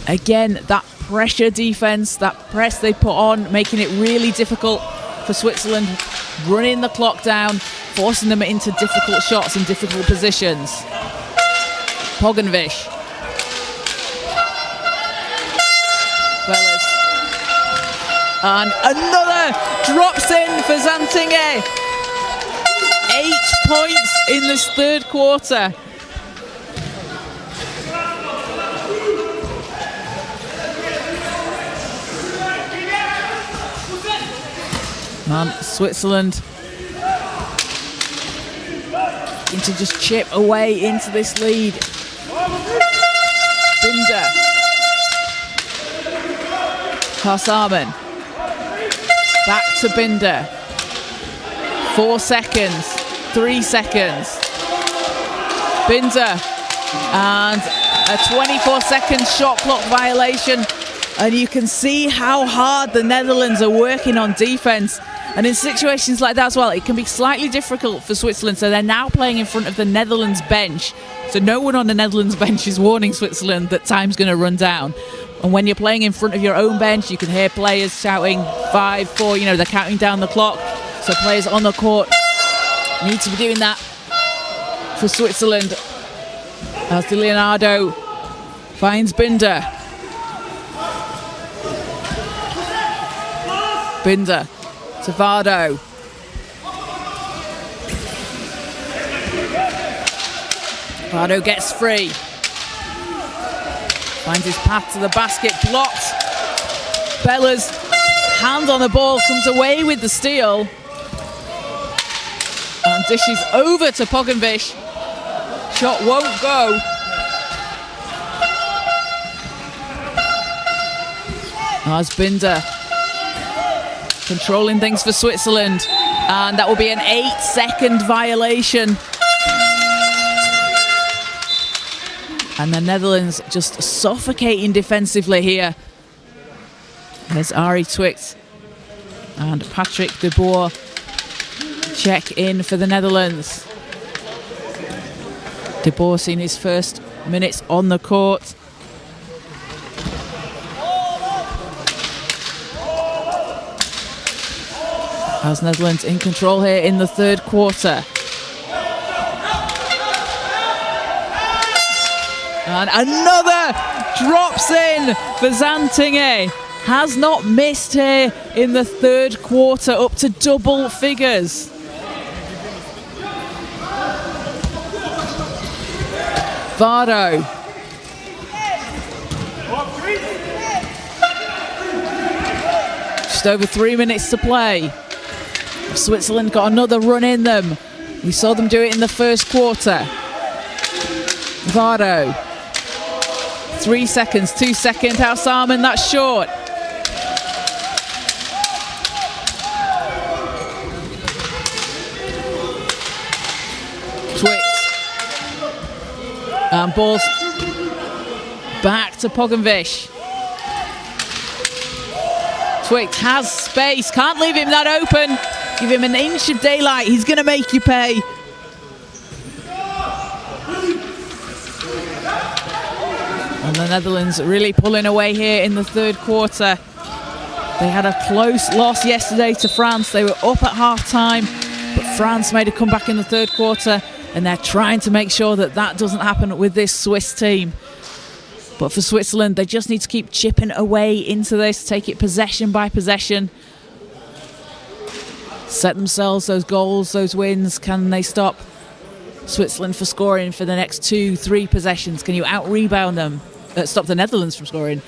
again, that pressure defense, that press they put on, making it really difficult for Switzerland, running the clock down, forcing them into difficult shots and difficult positions. Pogonovic. Bellers. And another drops in for Zantinge. 8 points in this third quarter. And Switzerland looking to just chip away into this lead. Binder. Housamen. Back to Binder. 4 seconds. 3 seconds. Binder. And a 24-second shot clock violation. And you can see how hard the Netherlands are working on defense. And in situations like that as well, it can be slightly difficult for Switzerland. So they're now playing in front of the Netherlands bench. So no one on the Netherlands bench is warning Switzerland that time's going to run down. And when you're playing in front of your own bench, you can hear players shouting 5, 4, they're counting down the clock. So players on the court need to be doing that for Switzerland. As De Leonardo finds Binder. Binder to Vardo. Vardo gets free. Finds his path to the basket, blocked. Bella's hand on the ball, comes away with the steal. And dishes over to Pogovic. Shot won't go. As Binder controlling things for Switzerland. And that will be an 8-second violation. And the Netherlands just suffocating defensively here. There's Ari Twicht and Patrick de Boer check in for the Netherlands. De Boer seen his first minutes on the court. As Netherlands in control here in the third quarter. And another drops in for Zantinge. Has not missed here in the third quarter, up to double figures. Vardo. Just over 3 minutes to play. Switzerland got another run in them. We saw them do it in the first quarter. Vardo. 3 seconds, 2 seconds. Al Salmon, that's short. Twicht. And balls back to Pogovic. Twicht has space, can't leave him that open. Give him an inch of daylight, he's going to make you pay. And the Netherlands really pulling away here in the third quarter. They had a close loss yesterday to France. They were up at half-time, but France made a comeback in the third quarter, and they're trying to make sure that that doesn't happen with this Swiss team. But for Switzerland, they just need to keep chipping away into this, take it possession by possession. Set themselves those goals, those wins. Can they stop Switzerland for scoring for the next 2-3 possessions? Can you out-rebound them? Stop the Netherlands from scoring.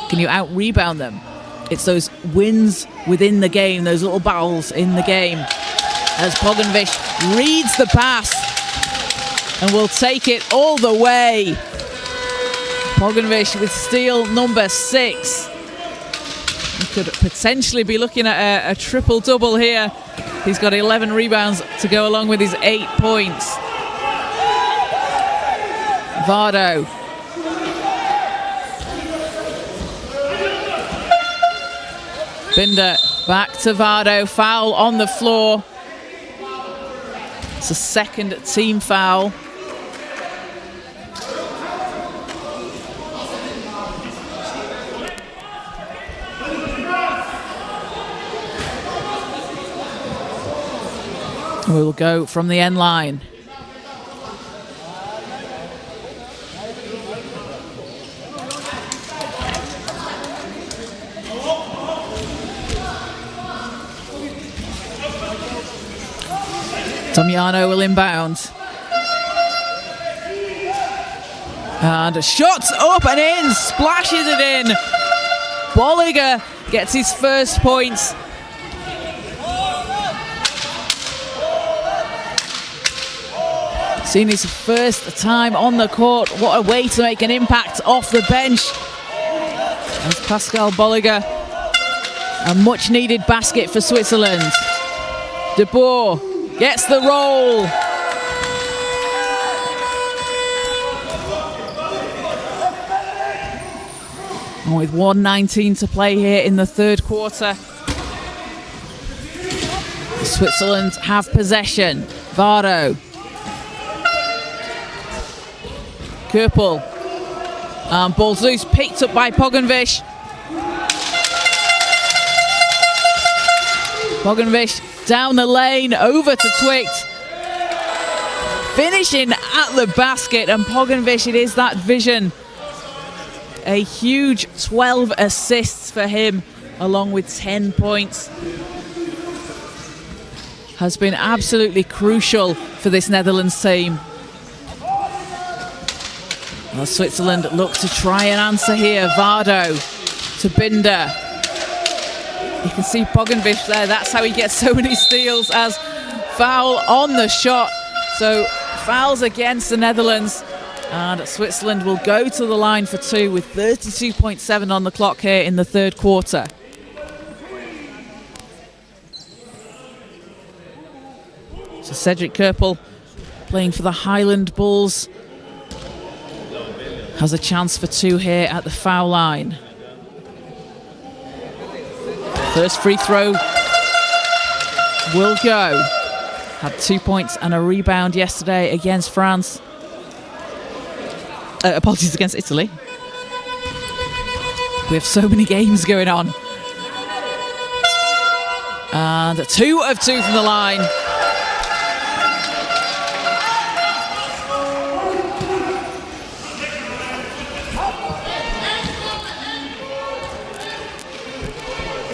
Can you out-rebound them? It's those wins within the game, those little battles in the game. As Pogovic reads the pass and will take it all the way. Pogovic with steal number 6. He could potentially be looking at a triple-double here. He's got 11 rebounds to go along with his 8 points. Vardo. Binder back to Vardo. Foul on the floor. It's a second team foul. We will go from the end line. Damiano will inbound. And shots up and in, splashes it in. Bolliger gets his first points. Seen his first time on the court. What a way to make an impact off the bench. As Pascal Bolliger, a much needed basket for Switzerland. De Boer gets the roll. And with 1:19 to play here in the third quarter. Switzerland have possession. Vardo. Köpel. Ball loose, picked up by Pogoncic. Pogoncic down the lane, over to Twict. Finishing at the basket, and Pogoncic, it is that vision. A huge 12 assists for him, along with 10 points. Has been absolutely crucial for this Netherlands team. Well, Switzerland look to try and answer here. Vardo to Binder. You can see Pogoncic there. That's how he gets so many steals, as foul on the shot. So fouls against the Netherlands. And Switzerland will go to the line for two with 32.7 on the clock here in the third quarter. So Cedric Köpel, playing for the Highland Bulls, has a chance for two here at the foul line. First free throw will go. Had 2 points and a rebound yesterday against France. Apologies, against Italy. We have so many games going on. And 2 of 2 from the line.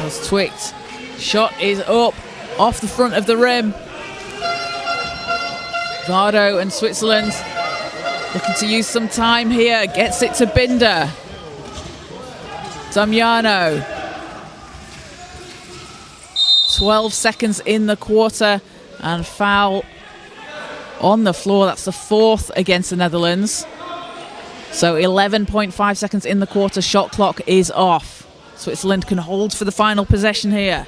As Twict. Shot is up off the front of the rim. Vardo and Switzerland looking to use some time here. Gets it to Binder. Damiano. 12 seconds in the quarter, and foul on the floor. That's the 4th against the Netherlands. So 11.5 seconds in the quarter. Shot clock is off. Switzerland can hold for the final possession here.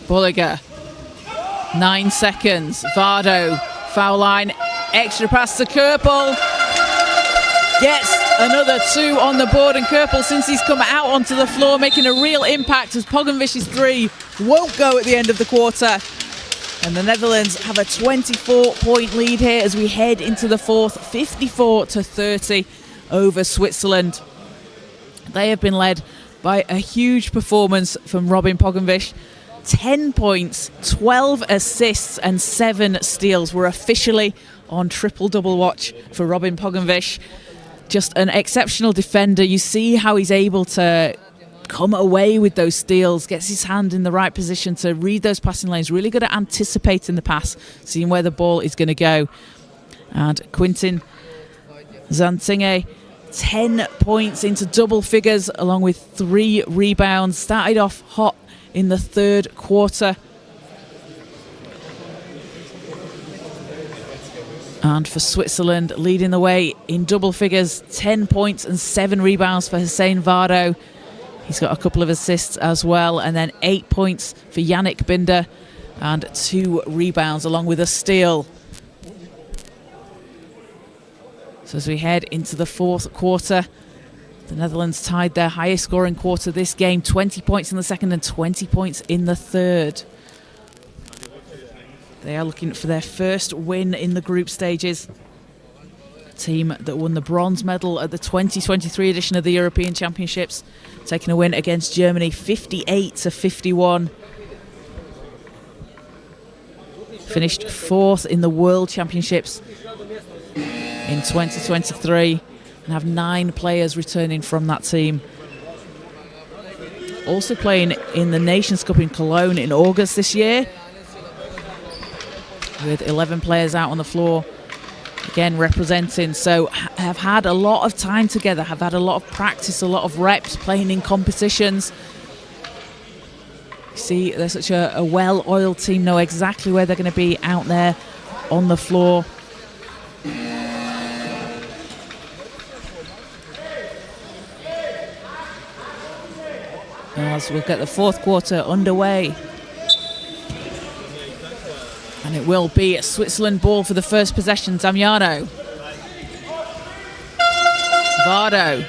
Bulliger. 9 seconds. Vardo. Foul line. Extra pass to Köpel. Gets another 2 on the board, and Köpel, since he's come out onto the floor, making a real impact, as Pogoncic's 3 won't go at the end of the quarter. And the Netherlands have a 24-point lead here as we head into the 4th, 54-30 over Switzerland. They have been led by a huge performance from Robin Pogoncic. 10 points, 12 assists and 7 steals. We're officially on triple-double watch for Robin Pogoncic. Just an exceptional defender. You see how he's able to come away with those steals, gets his hand in the right position to read those passing lanes, really good at anticipating the pass, seeing where the ball is going to go. And Quintin Zantinge, 10 points into double figures, along with 3 rebounds. Started off hot in the third quarter. And for Switzerland, leading the way in double figures, 10 points and 7 rebounds for Hussein Vardo. He's got a couple of assists as well. And then 8 points for Yannick Binder and 2 rebounds along with a steal. So as we head into the 4th quarter, the Netherlands tied their highest scoring quarter this game, 20 points in the second and 20 points in the third. They are looking for their first win in the group stages. A team that won the bronze medal at the 2023 edition of the European Championships, taking a win against Germany 58-51. Finished 4th in the World Championships in 2023 and have 9 players returning from that team. Also playing in the Nations Cup in Cologne in August this year, with 11 players out on the floor, again representing. So have had a lot of time together, have had a lot of practice, a lot of reps, playing in competitions. You see, they're such a well-oiled team, know exactly where they're going to be out there on the floor. As we'll get the 4th quarter underway. And it will be a Switzerland ball for the first possession. Damiano. Vardo.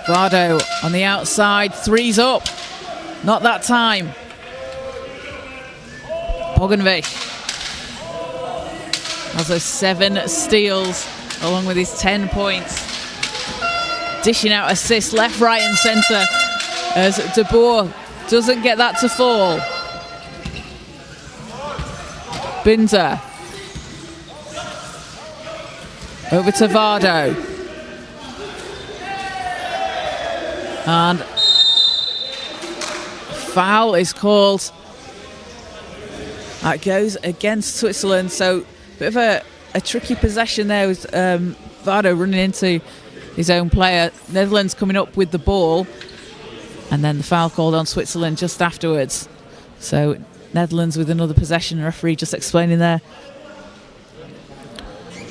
Vardo on the outside, three's up. Not that time. Pogonovic has those 7 steals along with his 10 points. Dishing out assists left, right and centre as De Boer doesn't get that to fall. Binder. Over to Vardo. And foul is called. That goes against Switzerland. So a bit of a tricky possession there with Vardo running into his own player. Netherlands coming up with the ball. And then the foul called on Switzerland just afterwards. So Netherlands with another possession. Referee just explaining there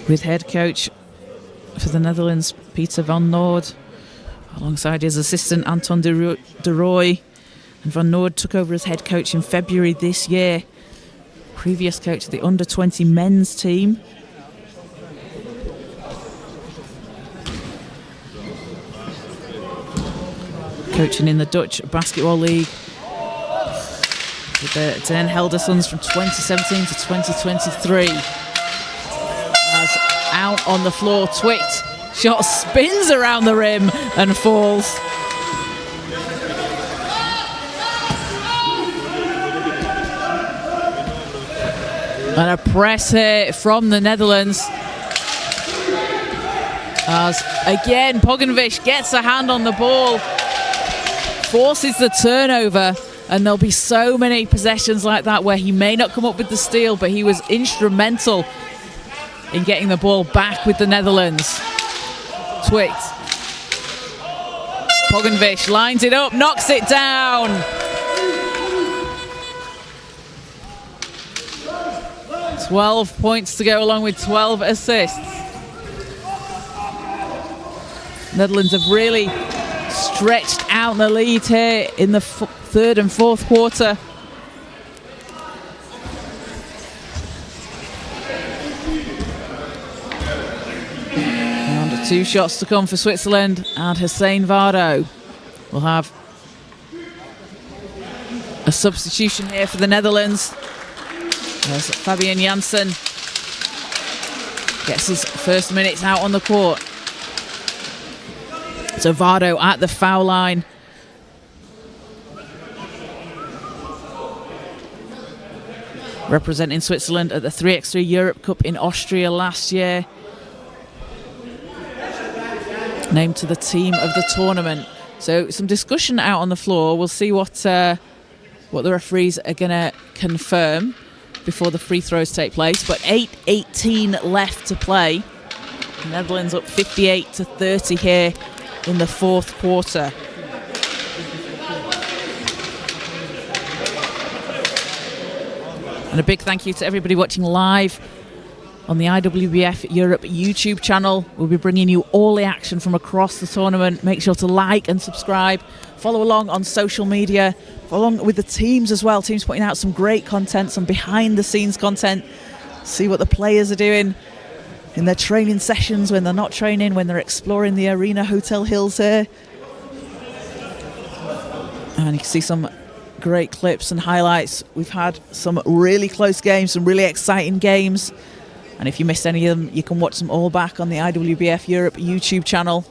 with head coach for the Netherlands, Peter van Noord, alongside his assistant Anton de Rooij. And Van Noord took over as head coach in February this year. Previous coach of the under-20 men's team. Coaching in the Dutch Basketball League with the Den Helder Suns from 2017 to 2023. As out on the floor, Twict. Shot spins around the rim and falls. And a press here from the Netherlands. As again, Pogonovic gets a hand on the ball, forces the turnover, and there'll be so many possessions like that where he may not come up with the steal, but he was instrumental in getting the ball back with the Netherlands. Twict. Pogonovic lines it up, knocks it down. "12 points to go along with 12 assists. Netherlands have really stretched out the lead here in the third and fourth quarter. And 2 shots to come for Switzerland, and Hussein Vardo will have a substitution here for the Netherlands. As Fabian Janssen gets his first minutes out on the court. So Vardo at the foul line. Representing Switzerland at the 3x3 Europe Cup in Austria last year. Named to the team of the tournament. So some discussion out on the floor. We'll see what the referees are going to confirm before the free throws take place. But 8:18 left to play. Netherlands up 58-30 here in the fourth quarter. And a big thank you to everybody watching live on the IWBF Europe YouTube channel. We'll be bringing you all the action from across the tournament. Make sure to like and subscribe. Follow along on social media. Follow along with the teams as well. Teams putting out some great content, some behind-the-scenes content. See what the players are doing in their training sessions, when they're not training, when they're exploring the Arena Hotel Hills here. And you can see some great clips and highlights. We've had some really close games, some really exciting games. And if you missed any of them, you can watch them all back on the IWBF Europe YouTube channel.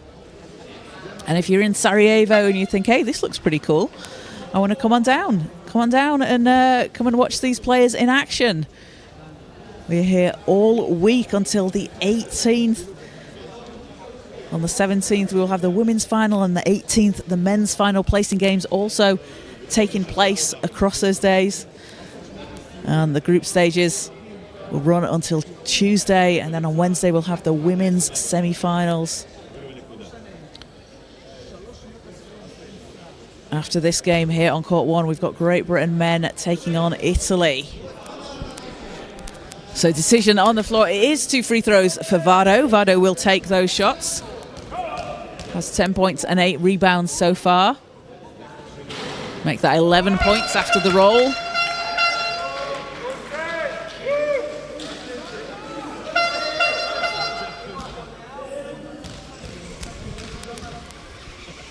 And if you're in Sarajevo and you think, hey, this looks pretty cool, I want to come on down and come and watch these players in action. We're here all week until the 18th. On the 17th, we will have the women's final, and the 18th, the men's final. Placing games also taking place across those days. And the group stages will run until Tuesday, and then on Wednesday we'll have the women's semi-finals. After this game here on Court 1, we've got Great Britain men taking on Italy. So decision on the floor. It is 2 free throws for Vardo. Vardo will take those shots. Has 10 points and 8 rebounds so far. Make that 11 points after the roll.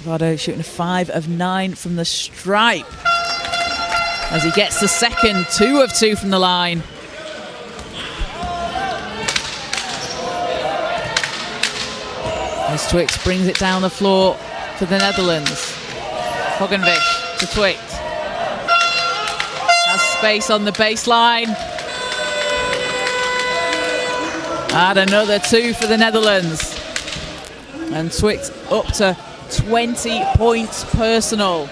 Vado shooting a 5 of 9 from the stripe. As he gets the second, 2 of 2 from the line. As Twix brings it down the floor for the Netherlands. Hogenvish to Twix. Has space on the baseline. And another 2 for the Netherlands. And Twix up to 20 points personal.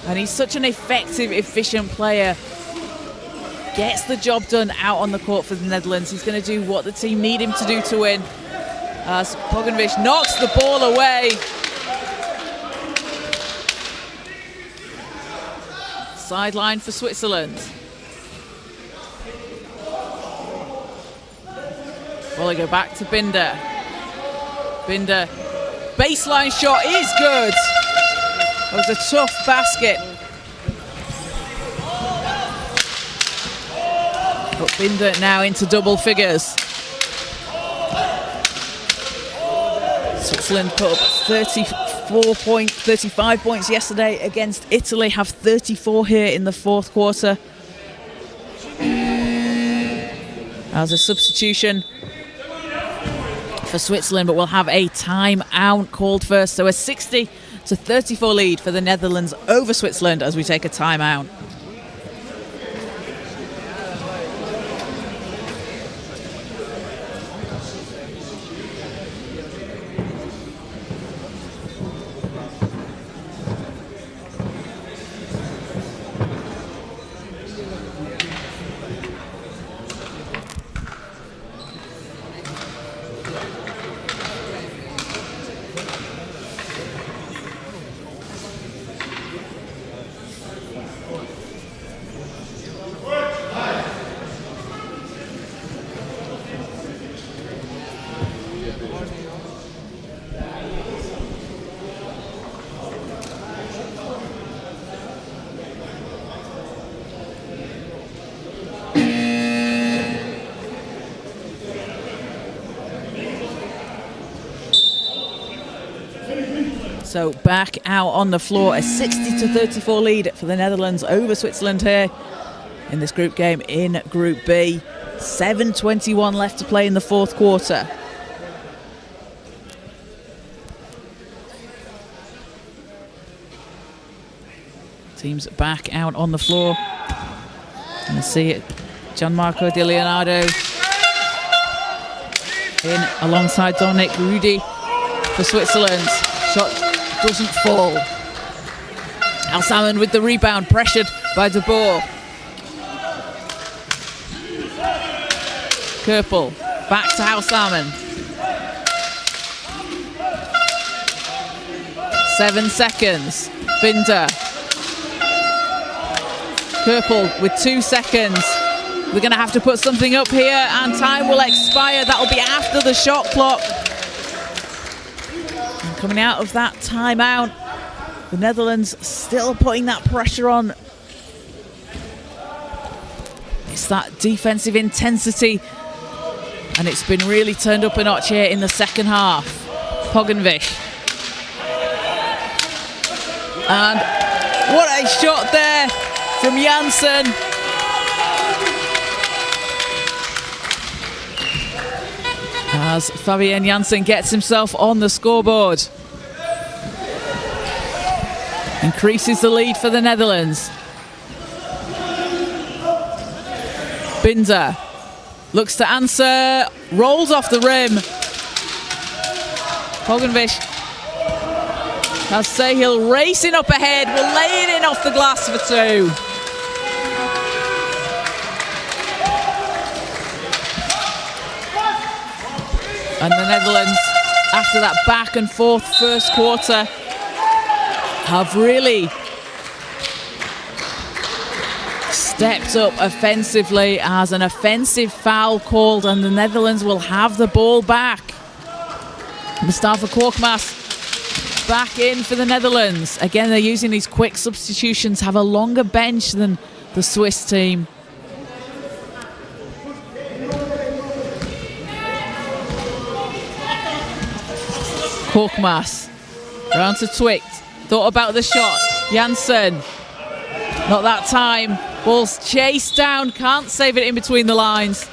And he's such an effective, efficient player. Gets the job done out on the court for the Netherlands. He's going to do what the team need him to do to win. As Hogenvish knocks the ball away. Sideline for Switzerland. Well, they go back to Binder. Binder, baseline shot is good. That was a tough basket. But Binder now into double figures. Switzerland put up 35 points yesterday against Italy, have 34 here in the fourth quarter. As a substitution for Switzerland, but we'll have a timeout called first. So a 60-34 lead for the Netherlands over Switzerland as we take a timeout. So back out on the floor, a 60-34 lead for the Netherlands over Switzerland here in this group game in Group B. 7:21 left to play in the fourth quarter. Teams back out on the floor. And you see it, Gianmarco Di Leonardo in alongside Dominic Rudi for Switzerland. Shot doesn't fall. Al Salmon with the rebound, pressured by De Boer. Kerpel, back to Al Salmon. 7 seconds. Binder. Kerpel with 2 seconds. We're going to have to put something up here and time will expire. That'll be after the shot clock. And coming out of that timeout, the Netherlands still putting that pressure on. It's that defensive intensity, and it's been really turned up a notch here in the second half. Hogenvish. And what a shot there from Janssen. As Fabian Janssen gets himself on the scoreboard. Increases the lead for the Netherlands. Binder looks to answer, rolls off the rim. Hogenvish has Sahil racing up ahead, will lay it in off the glass for 2. And the Netherlands, after that back and forth first quarter, have really stepped up offensively as an offensive foul called, and the Netherlands will have the ball back. Mustafa Korkmaz back in for the Netherlands. Again, they're using these quick substitutions, have a longer bench than the Swiss team. Korkmaz, round to Twict, thought about the shot, Janssen, not that time, ball's chased down, can't save it in between the lines.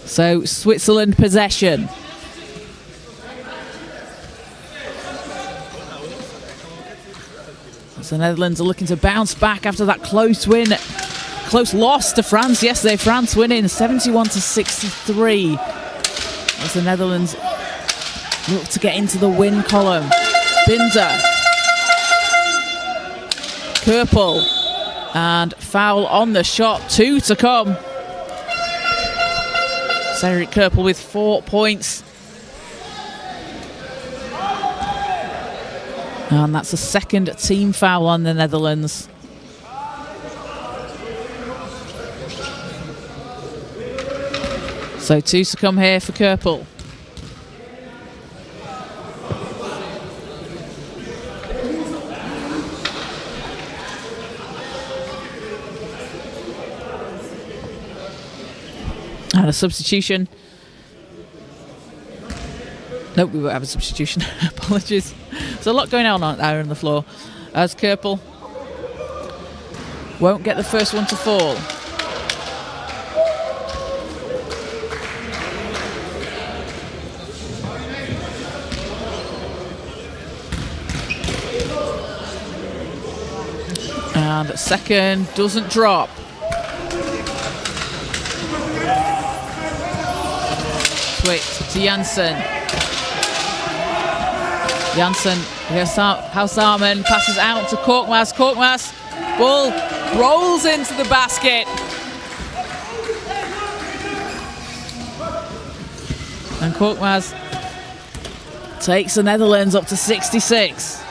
So Switzerland possession. So the Netherlands are looking to bounce back after that close loss to France yesterday. France winning 71-63. As the Netherlands look to get into the win column. Binder. Kerpel. And foul on the shot. 2 to come. Cedric Kerpel with 4 points. And that's the second team foul on the Netherlands. So 2 to come here for Kerpel. And a substitution. Nope, we won't have a substitution. Apologies. There's a lot going on out there on the floor. As Kerpel won't get the first one to fall. And second doesn't drop. Twict to Janssen. Janssen, Housearman passes out to Korkmaz. Korkmaz, ball rolls into the basket. And Korkmaz takes the Netherlands up to 66.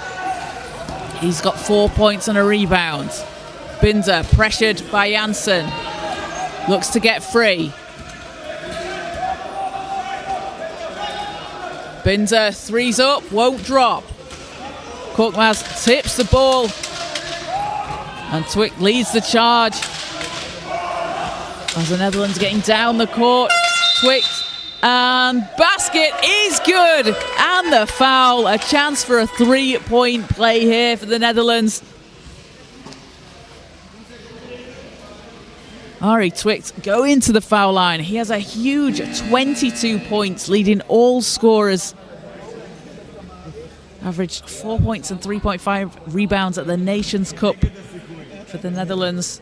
He's got 4 points and a rebound. Binder pressured by Janssen. Looks to get free. Binder threes up, won't drop. Korkmaz tips the ball. And Twict leads the charge. As the Netherlands getting down the court. Twict, and basket is good. And the foul, a chance for a 3-point play here for the Netherlands. Ari Twict going to the foul line. He has a huge 22 points, leading all scorers. Averaged 4 points and 3.5 rebounds at the Nations Cup for the Netherlands.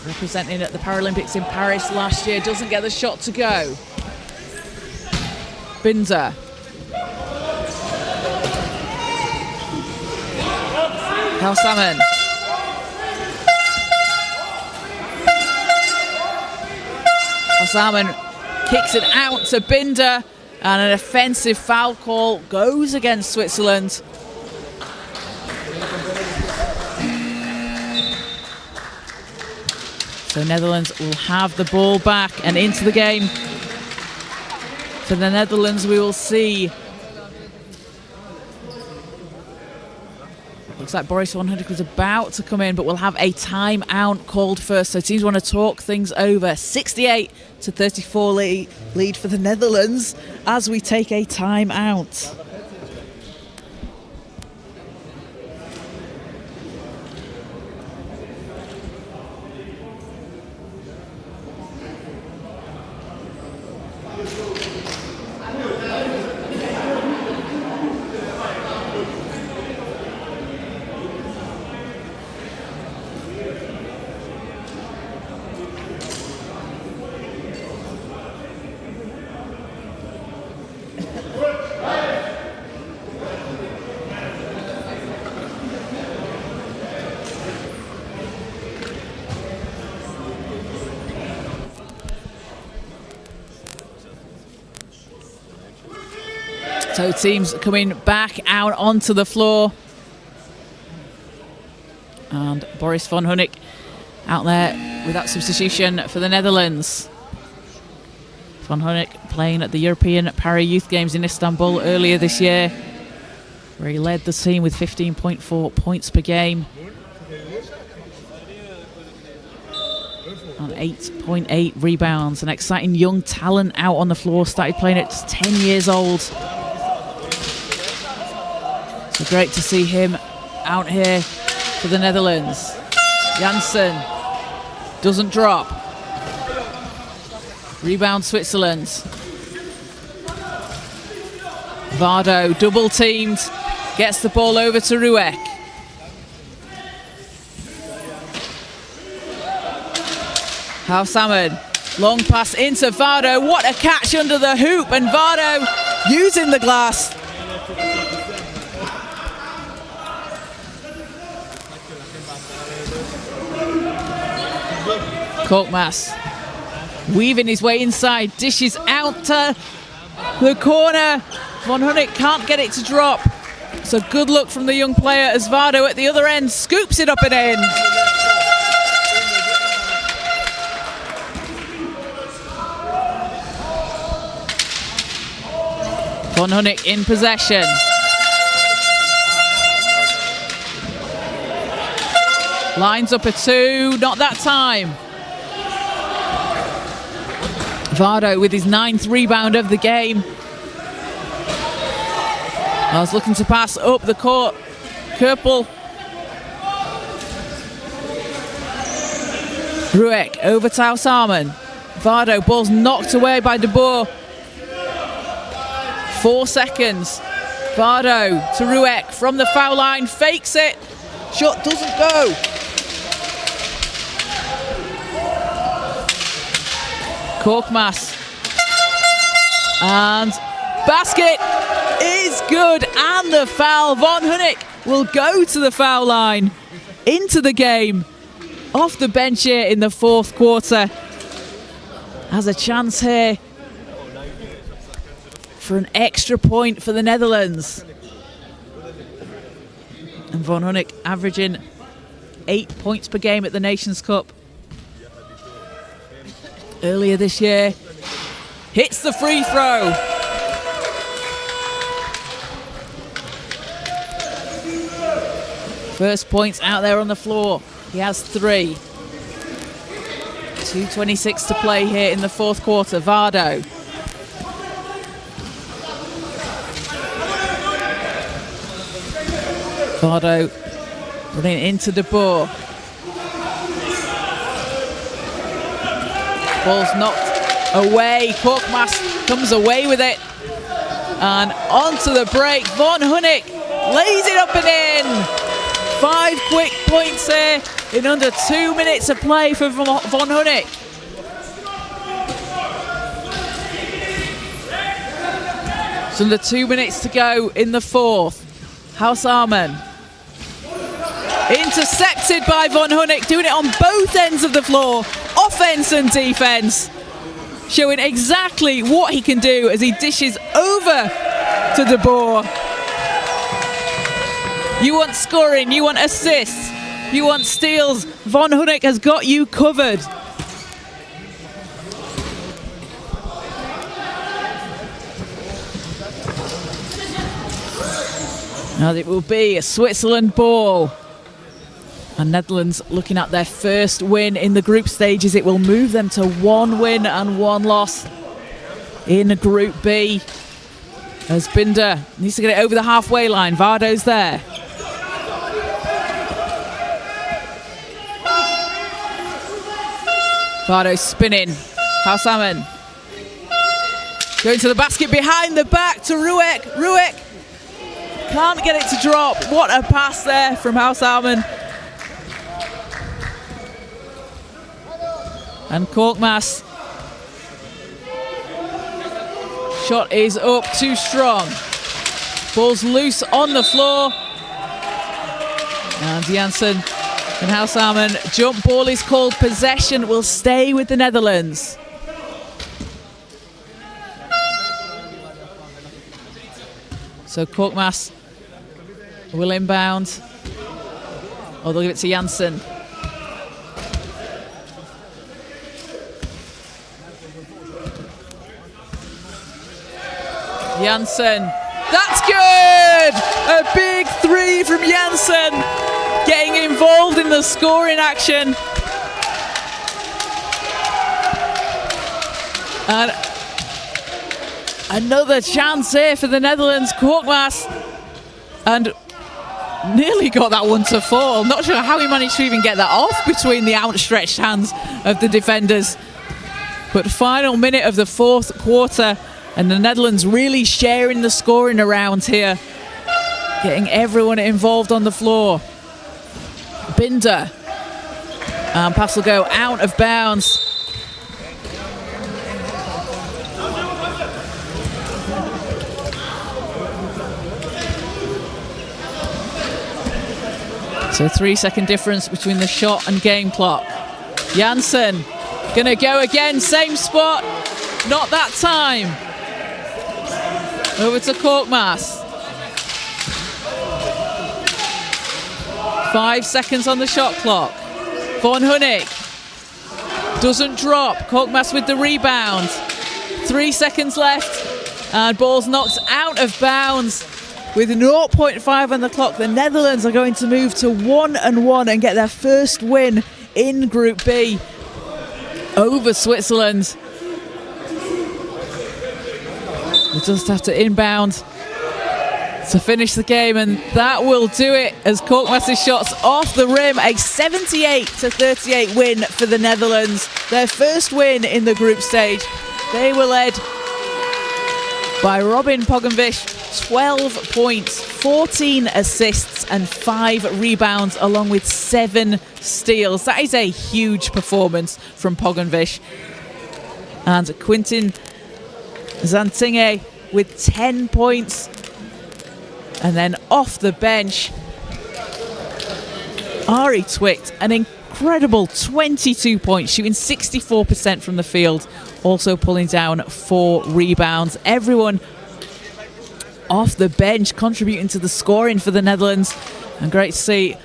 Representing at the Paralympics in Paris last year. Doesn't get the shot to go. Binder. Housearman. Housearman kicks it out to Binder, and an offensive foul call goes against Switzerland. So Netherlands will have the ball back and into the game. For the Netherlands, we will see. Looks like Boris van Hunnik was about to come in, but we'll have a timeout called first. So teams want to talk things over. 68-34 lead for the Netherlands as we take a timeout. So teams coming back out onto the floor. And Boris van Hunnik out there with that substitution for the Netherlands. Van Hunnik playing at the European Para Youth Games in Istanbul earlier this year. where he led the team with 15.4 points per game. On 8.8 rebounds. An exciting young talent out on the floor. Started playing at just 10 years old. So great to see him out here for the Netherlands. Janssen doesn't drop. Rebound Switzerland. Vardo double teamed. Gets the ball over to Ruek. Hal Salmon, long pass into Vardo. What a catch under the hoop, and Vardo using the glass. Korkmaz weaving his way inside, dishes out to the corner. Von Hunek can't get it to drop. So good luck from the young player as Vardo at the other end scoops it up and in. Von Hunek in possession. Lines up a two, not that time. Vardo with his 9th rebound of the game. I was looking to pass up the court. Kerpel. Ruek over to Hal Salmon. Vardo, ball's knocked away by De Boer. 4 seconds. Vardo to Ruek from the foul line, fakes it. Shot doesn't go. Korkmaz. And basket is good, and the foul. Von Hunek will go to the foul line, into the game, off the bench here in the 4th quarter. Has a chance here for an extra point for the Netherlands. And Von Hunek averaging 8 points per game at the Nations Cup earlier this year. Hits the free throw. First points out there on the floor. He has 3. 2:26 to play here in the 4th quarter. Vardo. Vardo running into De Boer. Ball's knocked away. Korkmaz comes away with it. And onto the break. Von Hunek lays it up and in. 5 quick points here in under 2 minutes of play for Von Hunek. It's under 2 minutes to go in the 4th. Hal Salmon. Intercepted by Von Hunek, doing it on both ends of the floor, offense and defense. Showing exactly what he can do as he dishes over to De Boer. You want scoring, you want assists, you want steals. Von Hunek has got you covered. Now it will be a Switzerland ball. And Netherlands looking at their first win in the group stages. It will move them to 1 win and 1 loss in Group B. As Binder needs to get it over the halfway line. Vardo's there. Vardo spinning. Hal Salmon going to the basket behind the back to Ruek. Ruek can't get it to drop. What a pass there from Hal Salmon. And Korkmaz. Shot is up, too strong. Ball's loose on the floor. And Janssen and Hal Salmon. Jump ball is called. Possession will stay with the Netherlands. So Korkmaz will inbound. Or they'll give it to Janssen. Janssen, That's good! A big three from Janssen, getting involved in the scoring action. And another chance here for the Netherlands. Korkmaz, and nearly got that one to fall. Not sure how he managed to even get that off between the outstretched hands of the defenders. But final minute of the fourth quarter, and the Netherlands really sharing the scoring around here, getting everyone involved on the floor. Binder, and pass will go out of bounds. So 3-second difference between the shot and game clock. Janssen gonna go again, same spot, not that time. Over to Korkmaz. 5 seconds on the shot clock. Von Hunik doesn't drop. Korkmaz with the rebound. 3 seconds left, and ball's knocked out of bounds. With 0.5 on the clock, the Netherlands are going to move to 1-1 and get their first win in Group B over Switzerland. They just have to inbound to finish the game, and that will do it as Korkmaz's shots off the rim. A 78-38 win for the Netherlands. Their first win in the group stage. They were led by Robin Pogovic, 12 points, 14 assists and 5 rebounds, along with 7 steals. That is a huge performance from Pogovic. And Quintin Zantinge with 10 points. And then off the bench, Ari Twicht, an incredible 22 points, shooting 64% from the field, also pulling down 4 rebounds. Everyone off the bench contributing to the scoring for the Netherlands, and great to see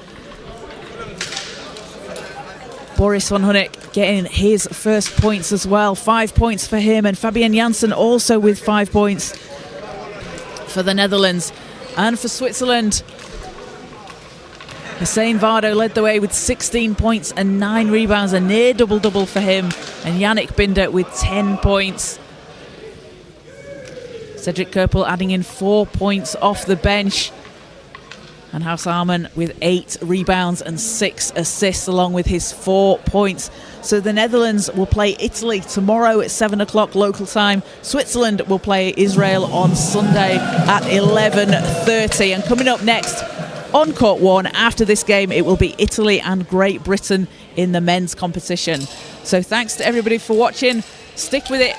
Boris Von Hunik getting his first points as well. 5 points for him, and Fabian Janssen also with 5 points for the Netherlands. And for Switzerland, Hussein Vardo led the way with 16 points and 9 rebounds, a near double-double for him, and Yannick Binder with 10 points. Cedric Kerpel adding in 4 points off the bench. And House Arman with 8 rebounds and 6 assists, along with his 4 points. So the Netherlands will play Italy tomorrow at 7 o'clock local time. Switzerland will play Israel on Sunday at 11:30. And coming up next on Court 1, after this game, it will be Italy and Great Britain in the men's competition. So thanks to everybody for watching. Stick with it.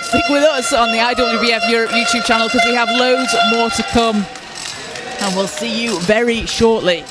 Stick with us on the IWBF Europe YouTube channel, because we have loads more to come. And we'll see you very shortly.